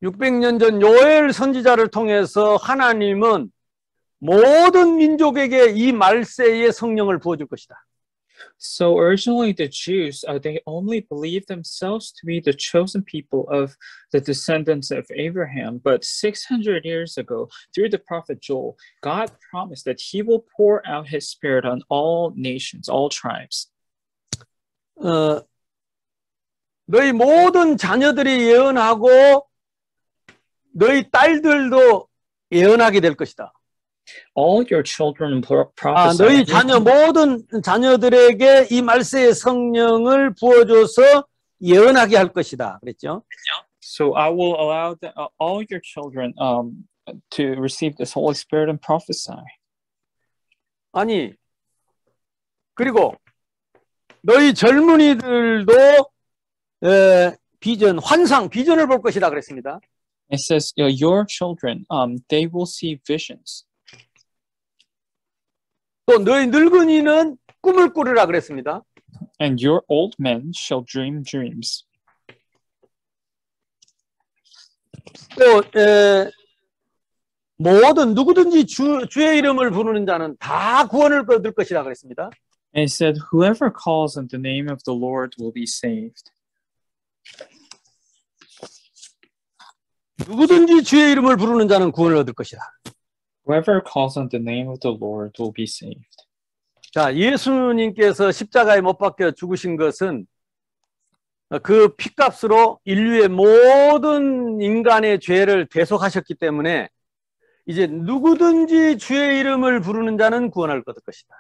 600년 전 요엘 선지자를 통해서 하나님은 모든 민족에게 이 말세의 성령을 부어줄 것이다. So originally the Jews, they only believed themselves to be the chosen people of the descendants of Abraham. But 600 years ago, through the prophet Joel, God promised that he will pour out his spirit on all nations, all tribes. 너희 모든 자녀들이 예언하고 너희 딸들도 예언하게 될 것이다. All your children prophesy. 너희 모든 자녀들에게 이 말세의 성령을 부어줘서 예언하게 할 것이다. 그랬죠? So I will allow all your children to receive this Holy Spirit and prophesy. 아니, 그리고 너희 젊은이들도 비전을 볼 것이다 그랬습니다. It says your children, they will see visions. 또 너희 늙은이는 꿈을 꾸리라 그랬습니다. And your old men shall dream dreams. 또 누구든지 주의 이름을 부르는 자는 다 구원을 얻을 것이라 그랬습니다. And it said, whoever calls on the name of the Lord will be saved. 누구든지 주의 이름을 부르는 자는 구원을 얻을 것이다. Whoever calls on the name of the Lord will be saved. 자, 예수님께서 십자가에 못 박혀 죽으신 것은 그 피값으로 인류의 모든 인간의 죄를 대속하셨기 때문에 이제 누구든지 주의 이름을 부르는 자는 구원을 얻을 것이다.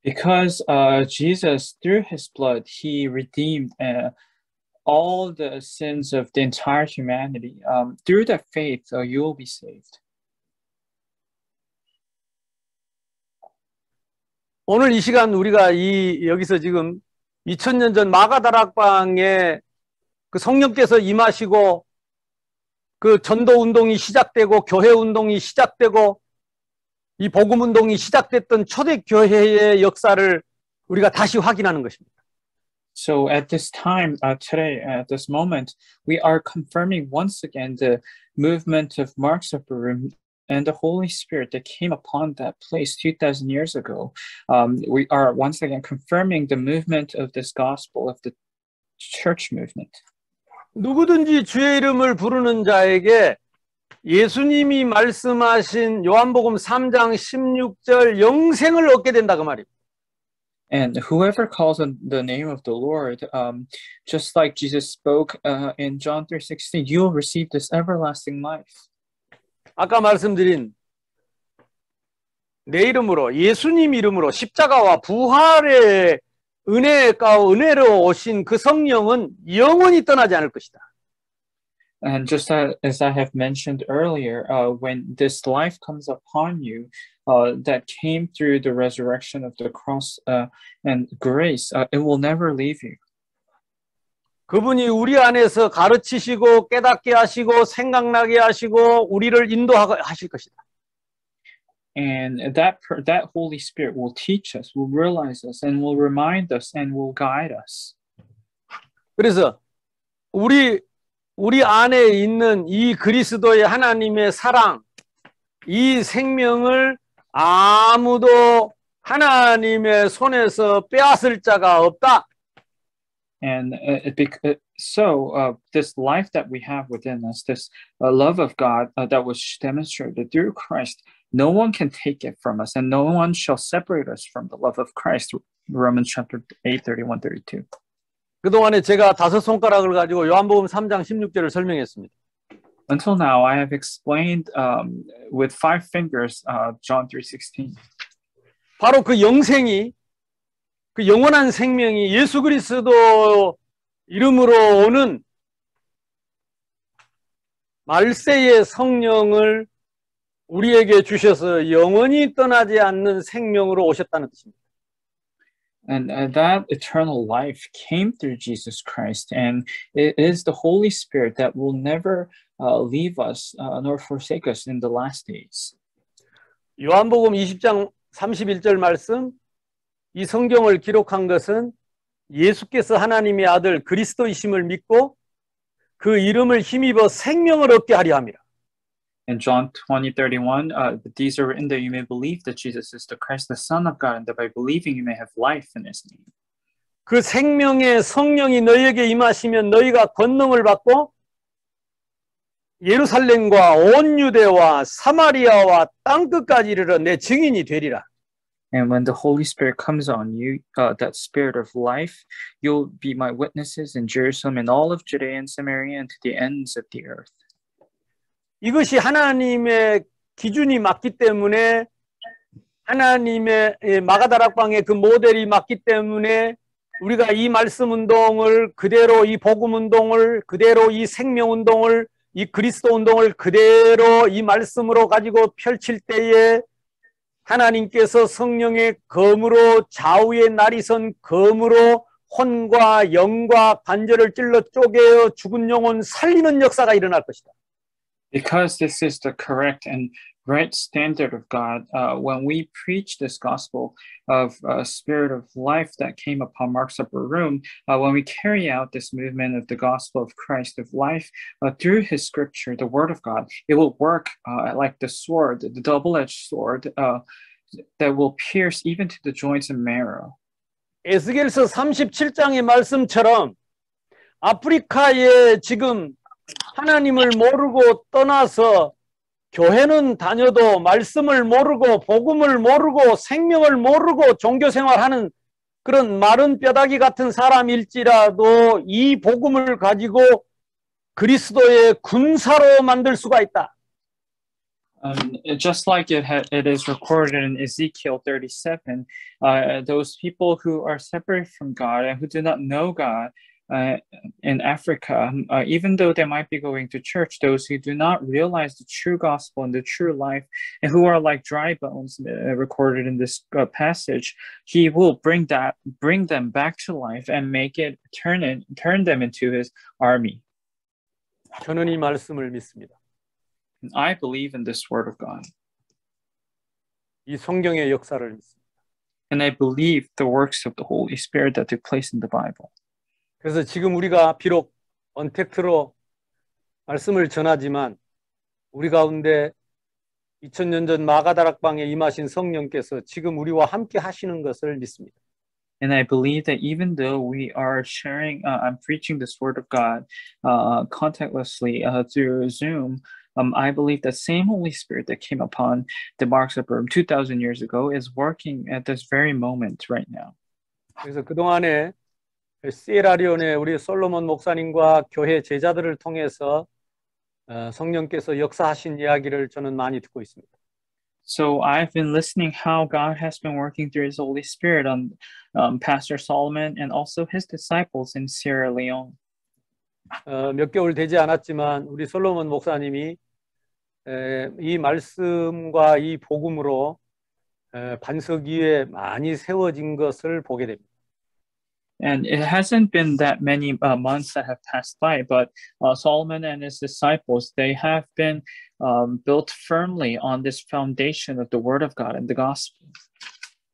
Because Jesus, through his blood, he redeemed all the sins of the entire humanity. Through that faith, you will be saved. 오늘 이 시간 우리가 여기서 지금 2000년 전 마가다락방에 그 성령께서 임하시고 그 전도 운동이 시작되고 교회 운동이 시작되고 이 복음 운동이 시작됐던 초대 교회의 역사를 우리가 다시 확인하는 것입니다. So at this time, today, at this moment, we are confirming once again the movement of Mark's Upper Room and the Holy Spirit that came upon that place 2,000 years ago. We are once again confirming the movement of this gospel, of the church movement. 누구든지 주의 이름을 부르는 자에게 예수님이 말씀하신 요한복음 3장 16절 영생을 얻게 된다 그 말입니다. And whoever calls on the name of the Lord, just like Jesus spoke in John 3:16, you will receive this everlasting life. 아까 말씀드린 내 이름으로 예수님 이름으로 십자가와 부활의 은혜로 오신 그 성령은 영원히 떠나지 않을 것이다. And just as I have mentioned earlier, when this life comes upon you, that came through the resurrection of the cross and grace, it will never leave you. 그분이 우리 안에서 가르치시고 깨닫게 하시고 생각나게 하시고 우리를 인도하실 것이다. And that Holy Spirit will teach us, will realize us, and will remind us, and will guide us. 그래서 우리 안에 있는 이 그리스도의 하나님의 사랑, 이 생명을 아무도 하나님의 손에서 빼앗을 자가 없다. And this life that we have within us, this love of God that was demonstrated through Christ, no one can take it from us, and no one shall separate us from the love of Christ. Romans chapter 8, 31, 32. 그동안에 제가 5손가락을 가지고 요한복음 3장 16절을 설명했습니다. Until now, I have explained with 5 fingers John 3:16. 바로 그 영생이, 그 영원한 생명이 예수 그리스도 이름으로 오는 말세의 성령을 우리에게 주셔서 영원히 떠나지 않는 생명으로 오셨다는 뜻입니다. And that eternal life came through Jesus Christ, and it is the Holy Spirit that will never leave us nor forsake us in the last days. 요한복음 20장 31절 말씀, 이 성경을 기록한 것은 예수께서 하나님의 아들 그리스도이심을 믿고 그 이름을 힘입어 생명을 얻게 하려 함이라. In John 20:31, these are written that you may believe that Jesus is the Christ, the Son of God, and that by believing you may have life in His name. 그 생명의 성령이 너희에게 임하시면 너희가 권능을 받고 예루살렘과 온 유대와 사마리아와 땅끝까지 이르러 내 증인이 되리라. And when the Holy Spirit comes on you, that Spirit of life, you'll be my witnesses in Jerusalem and all of Judea and Samaria and to the ends of the earth. 이것이 하나님의 기준이 맞기 때문에 하나님의 마가다락방의 그 모델이 맞기 때문에 우리가 이 말씀 운동을 그대로 이 복음 운동을 그대로 이 생명 운동을 이 그리스도 운동을 그대로 이 말씀으로 가지고 펼칠 때에 하나님께서 성령의 검으로 좌우의 날이 선 검으로 혼과 영과 관절을 찔러 쪼개어 죽은 영혼 살리는 역사가 일어날 것이다. Because this is the correct and right standard of God, when we preach this gospel of spirit of life that came upon Mark's Upper Room, when we carry out this movement of the gospel of Christ of life through His scripture, the Word of God, it will work like the sword, the double-edged sword that will pierce even to the joints and marrow. 에스겔서 37장의 말씀처럼 아프리카에 지금 하나님을 모르고 떠나서 교회는 다녀도 말씀을 모르고 복음을 모르고 생명을 모르고 종교생활하는 그런 마른 뼈다귀 같은 사람일지라도 이 복음을 가지고 그리스도의 군사로 만들 수가 있다. Just like it is recorded in Ezekiel 37, those people who are separate from God and who do not know God in Africa, even though they might be going to church, those who do not realize the true gospel and the true life, and who are like dry bones, recorded in this passage, He will bring them back to life and turn them into His army. 저는 이 말씀을 믿습니다. I believe in this word of God. 이 성경의 역사를 믿습니다. And I believe the works of the Holy Spirit that took place in the Bible. 그래서 지금 우리가 비록 언택트로 말씀을 전하지만 우리 가운데 2000년 전 마가다락방에 임하신 성령께서 지금 우리와 함께 하시는 것을 믿습니다. And I believe that even though we are sharing, I'm preaching this word of God contactlessly through Zoom, I believe the same Holy Spirit that came upon the Mark Zuckerberg 2,000 years ago is working at this very moment right now. 그래서 그동안에 시에라리온의 우리 솔로몬 목사님과 교회 제자들을 통해서 성령께서 역사하신 이야기를 저는 많이 듣고 있습니다. So I've been listening how God has been working through His Holy Spirit on Pastor Solomon and also his disciples in Sierra Leone. 몇 개월 되지 않았지만 우리 솔로몬 목사님이 이 말씀과 이 복음으로 반석 위에 많이 세워진 것을 보게 됩니다. And it hasn't been that many months that have passed by, but Solomon and his disciples, they have been built firmly on this foundation of the Word of God and the Gospel.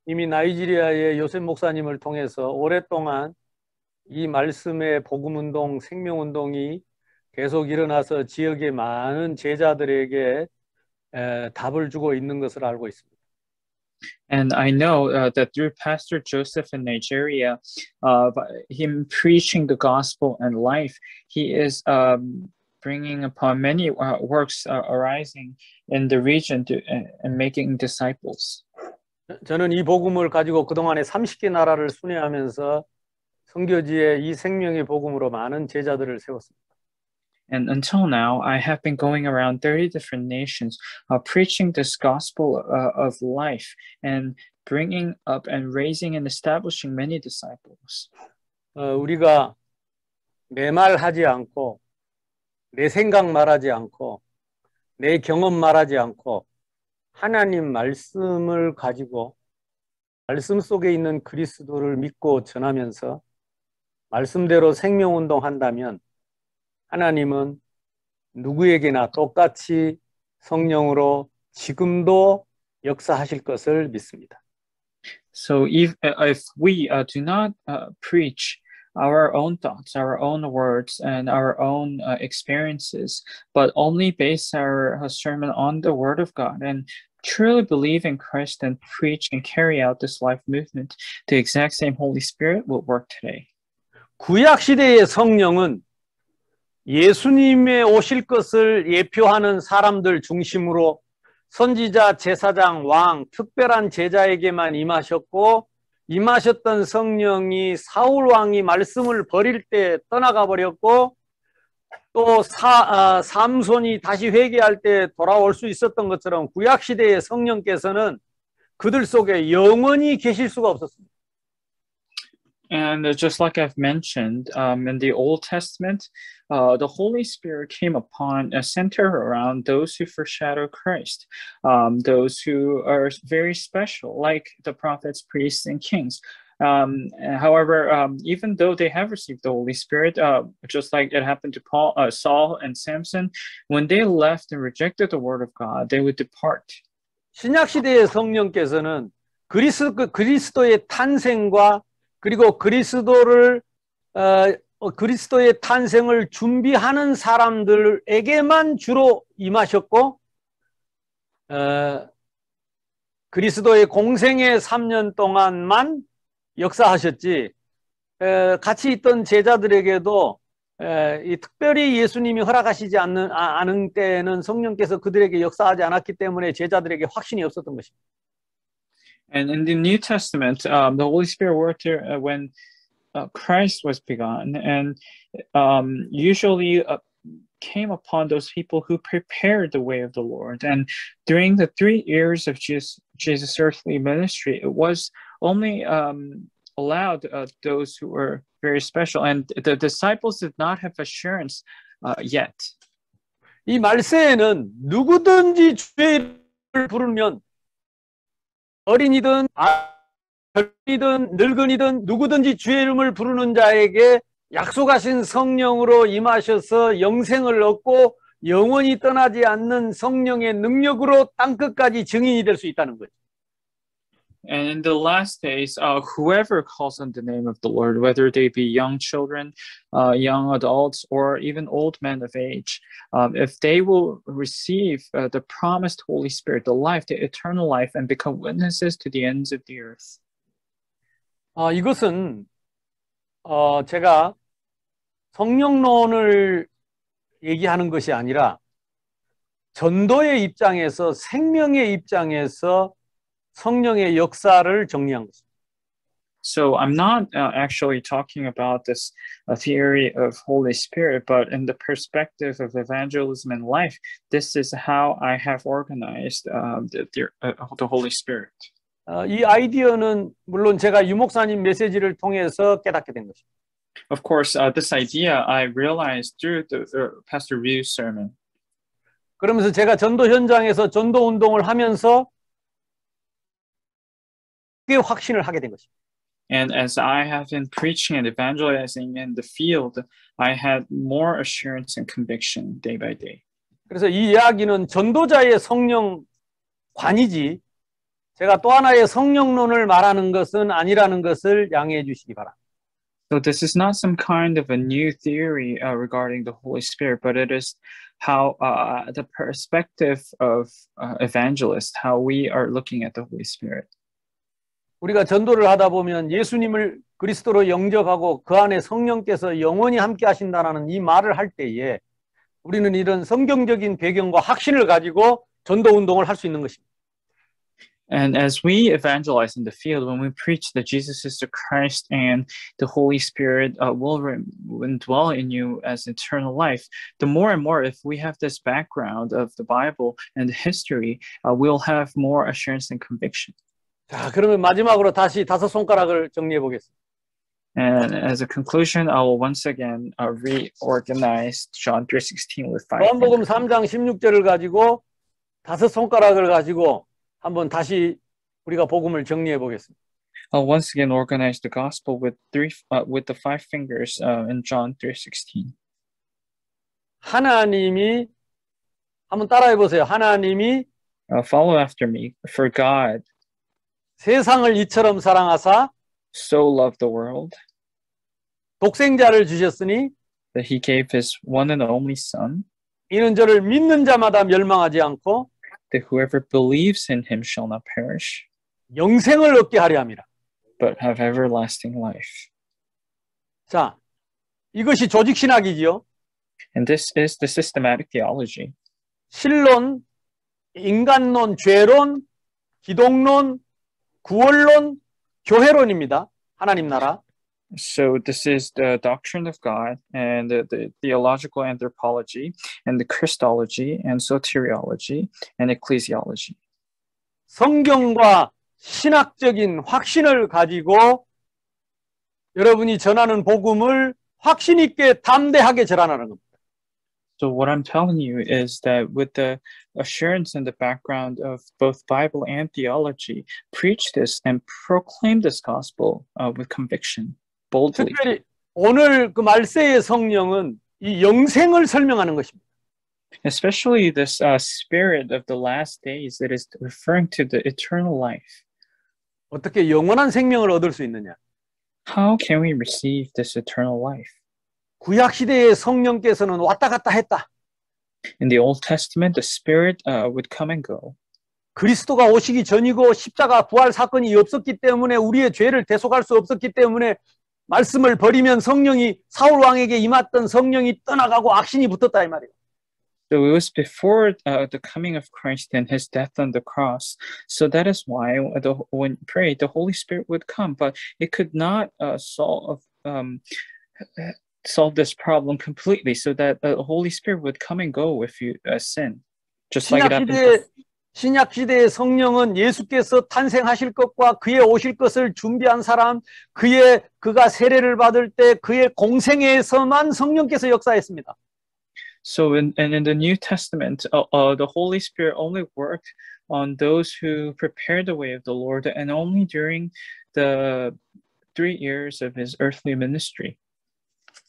이미 나이지리아의 요셉 목사님을 통해서 오랫동안 이 말씀의 복음운동, 생명운동이 계속 일어나서 지역의 많은 제자들에게 답을 주고 있는 것을 알고 있습니다. And I know that through Pastor Joseph in Nigeria, him preaching the gospel and life, he is bringing upon many works arising in the region and making disciples. 저는 이 복음을 가지고 그동안에 30개 나라를 순회하면서 선교지에 이 생명의 복음으로 많은 제자들을 세웠습니다. And until now, I have been going around 30 different nations, preaching this gospel of life and bringing up and raising and establishing many disciples. 우리가 내 말 하지 않고 내 생각 말하지 않고 내 경험 말하지 않고 하나님 말씀을 가지고 말씀 속에 있는 그리스도를 믿고 전하면서 말씀대로 생명운동 한다면 하나님은 누구에게나 똑같이 성령으로 지금도 역사하실 것을 믿습니다. So if we do not preach our own thoughts, our own words, and our own experiences, but only base our sermon on the Word of God and truly believe in Christ and preach and carry out this life movement, the exact same Holy Spirit will work today. 구약 시대의 성령은 예수님의 오실 것을 예표하는 사람들 중심으로 선지자, 제사장, 왕, 특별한 제자에게만 임하셨고 임하셨던 성령이 사울 왕이 말씀을 버릴 때 떠나가 버렸고 또 삼손이 다시 회개할 때 돌아올 수 있었던 것처럼 구약 시대의 성령께서는 그들 속에 영원히 계실 수가 없었습니다. And just like I've mentioned, in the Old Testament, the Holy Spirit came upon a center around those who foreshadow Christ, those who are very special, like the prophets, priests, and kings. However, even though they have received the Holy Spirit, just like it happened to Saul and Samson, when they left and rejected the word of God, they would depart. 신약 시대의 성령께서는 그리스도의 탄생과 그리고 그리스도의 탄생을 준비하는 사람들에게만 주로 임하셨고 그리스도의 공생의 3년 동안만 역사하셨지 같이 있던 제자들에게도 특별히 예수님이 허락하시지 않은 때에는 성령께서 그들에게 역사하지 않았기 때문에 제자들에게 확신이 없었던 것입니다. And in the New Testament, the Holy Spirit worked when Christ was begun, and usually came upon those people who prepared the way of the Lord. And during the 3 years of Jesus' earthly ministry, it was only allowed those who were very special. And the disciples did not have assurance yet. 이 말세에는 누구든지 주의 이름을 부르면 어린이든 젊은이든 늙은이든 누구든지 주의 이름을 부르는 자에게 약속하신 성령으로 임하셔서 영생을 얻고 영원히 떠나지 않는 성령의 능력으로 땅끝까지 증인이 될 수 있다는 거죠. And in the last days, whoever calls on the name of the Lord, whether they be young children, young adults, or even old men of age, if they will receive the promised Holy Spirit, the life, the eternal life, and become witnesses to the ends of the earth. 이것은 제가 성령론을 얘기하는 것이 아니라 전도의 입장에서 생명의 입장에서 성령의 역사를 정리한 것입니다. So I'm not actually talking about this theory of Holy Spirit, but in the perspective of evangelism and life, this is how I have organized the Holy Spirit. 이 아이디어는 물론 제가 유 목사님 메시지를 통해서 깨닫게 된 것입니다. Of course, this idea I realized through the Pastor Ryu's sermon. 그러면서 제가 전도 현장에서 전도 운동을 하면서 그 확신을 하게 된 것입니다. And as I have been preaching and evangelizing in the field, I had more assurance and conviction day by day. 그래서 이 이야기는 전도자의 성령관이지 제가 또 하나의 성령론을 말하는 것은 아니라는 것을 양해해 주시기 바랍니다. So this is not some kind of a new theory regarding the Holy Spirit, but it is how the perspective of evangelists, how we are looking at the Holy Spirit. 우리가 전도를 하다 보면 예수님을 그리스도로 영접하고 그 안에 성령께서 영원히 함께 하신다는 이 말을 할 때에 우리는 이런 성경적인 배경과 확신을 가지고 전도 운동을 할 수 있는 것입니다. And as we evangelize in the field, when we preach that Jesus is the Christ and the Holy Spirit will dwell in you as eternal life, the more and more, if we have this background of the Bible and the history, we'll have more assurance and conviction. 자, 그러면 마지막으로 다시 5 손가락을 정리해 보겠습니다. And as a conclusion, I will once again reorganize John 3:16 with 5. 요한복음 3장 16절을 가지고 5 손가락을 가지고 한번 다시 우리가 복음을 정리해 보겠습니다. I'll once again organize the gospel with the 5 fingers in John 3:16. 하나님이 한번 따라해 보세요. 하나님이 Follow after me. For God 세상을 이처럼 사랑하사 so loved the world 독생자를 주셨으니 that he gave his one and only Son, 이는 저를 믿는 자마다 멸망하지 않고 that whoever believes in him shall not perish, 영생을 얻게 하려 함이라. but have everlasting life. 자, 이것이 조직 신학이지요. And this is the systematic theology. 신론, 인간론, 죄론, 기독론, 구원론, 교회론입니다. 하나님 나라. So this is the doctrine of God and the theological anthropology and the Christology and soteriology and ecclesiology. 성경과 신학적인 확신을 가지고 여러분이 전하는 복음을 확신 있게 담대하게 전하는 겁니다. So what I'm telling you is that with the assurance and the background of both Bible and theology, preach this and proclaim this gospel with conviction, boldly. 특별히 오늘 그 말세의 성령은 이 영생을 설명하는 것입니다. Especially this spirit of the last days that is referring to the eternal life. 어떻게 영원한 생명을 얻을 수 있느냐? How can we receive this eternal life? 구약 시대의 성령께서는 왔다 갔다 했다. In the Old Testament, the Spirit would come and go. 그리스도가 오시기 전이고 십자가 부활 사건이 없었기 때문에 우리의 죄를 대속할 수 없었기 때문에 말씀을 버리면 성령이 사울 왕에게 임했던 성령이 떠나가고 악신이 붙었다 이 말이에요. So it was before the coming of Christ and his death on the cross. So that is why when prayed, the Holy Spirit would come, but it could not solve solve this problem completely so that the Holy Spirit would come and go if you sin, just like it happened. 신약 시대의 성령은 예수께서 탄생하실 것과 그의 오실 것을 준비한 사람, 그가 세례를 받을 때 그의 공생애에서만 성령께서 역사했습니다. So in the New Testament, the Holy Spirit only worked on those who prepared the way of the Lord, and only during the 3 years of his earthly ministry.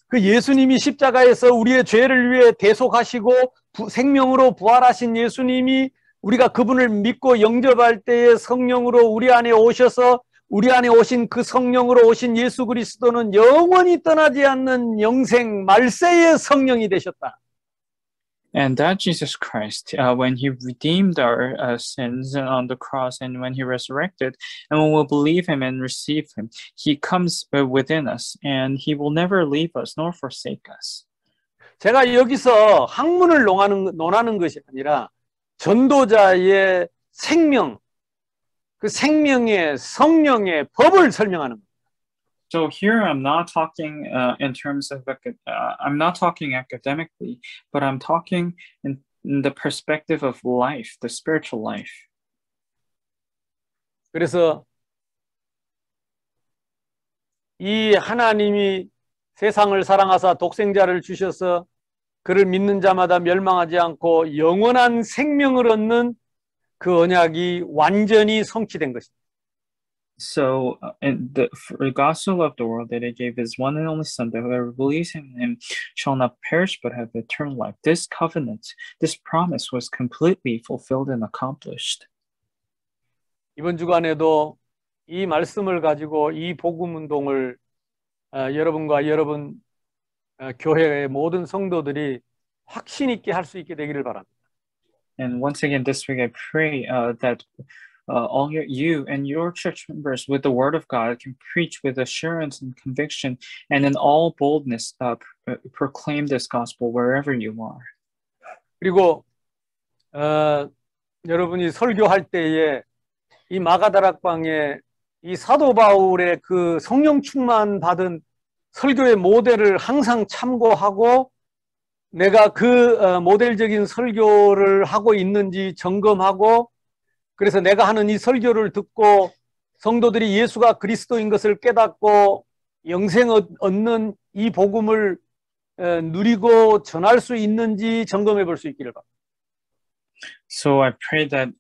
그 예수님이 십자가에서 우리의 죄를 위해 대속하시고 생명으로 부활하신 예수님이 우리가 그분을 믿고 영접할 때에 성령으로 우리 안에 오셔서 우리 안에 오신 그 성령으로 오신 예수 그리스도는 영원히 떠나지 않는 영생 말세의 성령이 되셨다. And that Jesus Christ, when he redeemed our sins on the cross and when he resurrected, and when we believe him and receive him, he comes within us and he will never leave us nor forsake us. 제가 여기서 학문을 논하는 것이 아니라 전도자의 생명, 그 생명의 성령의 법을 설명하는 거예요. So here I'm not talking in terms of I'm not talking academically, but I'm talking in the perspective of life, the spiritual life. 그래서 이 하나님이 세상을 사랑하사 독생자를 주셔서 그를 믿는 자마다 멸망하지 않고 영원한 생명을 얻는 그 언약이 완전히 성취된 것입니다. So, in the God so loved the world that he gave his one and only Son, that whoever believes in him shall not perish but have eternal life. This covenant, this promise was completely fulfilled and accomplished. 이번 주간에도 이 말씀을 가지고 이 복음 운동을 여러분과 여러분 교회의 모든 성도들이 확신 있게 할 수 있게 되기를 바랍니다. And once again, this week I pray that all you and your church members with the word of God can preach with assurance and conviction and in all boldness proclaim this gospel wherever you are. 그리고 여러분이 설교할 때에 이 마가다락방에 이 사도 바울의 그 성령 충만 받은 설교의 모델을 항상 참고하고 내가 그 모델적인 설교를 하고 있는지 점검하고 그래서 내가 하는 이 설교를 듣고 성도들이 예수가 그리스도인 것을 깨닫고 영생 얻는 이 복음을 누리고 전할 수 있는지 점검해 볼 수 있기를 바랍니다. So I pray that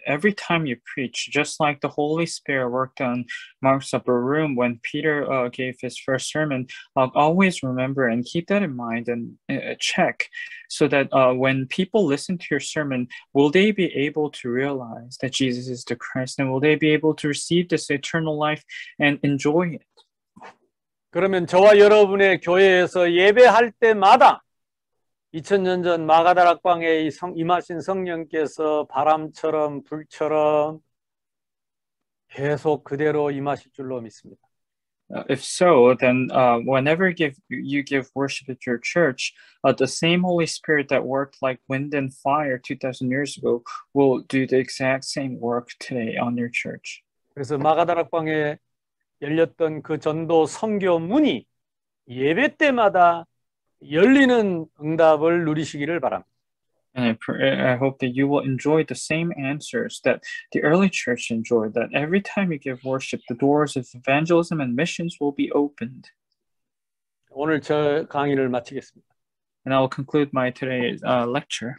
every time you preach, just like the Holy Spirit worked on Mark's upper room when Peter gave his first sermon, always remember and keep that in mind and check so that when people listen to your sermon, will they be able to realize that Jesus is the Christ and will they be able to receive this eternal life and enjoy it? 그러면 저와 여러분의 교회에서 예배할 때마다 2000년 전 마가다락방에 임하신 성령께서 바람처럼 불처럼 계속 그대로 임하실 줄로 믿습니다. If so, then whenever you give worship at your church, the same Holy Spirit that worked like wind and fire 2,000 years ago will do the exact same work today on your church. 그래서 마가다락방에 열렸던 그 전도 선교 문이 예배 때마다 열리는 응답을 누리시기를 바랍니다. And I hope that you will enjoy the same answers that the early church enjoyed, that every time you give worship, the doors of evangelism and missions will be opened. 오늘 저 강의를 마치겠습니다. And I will conclude my today's lecture.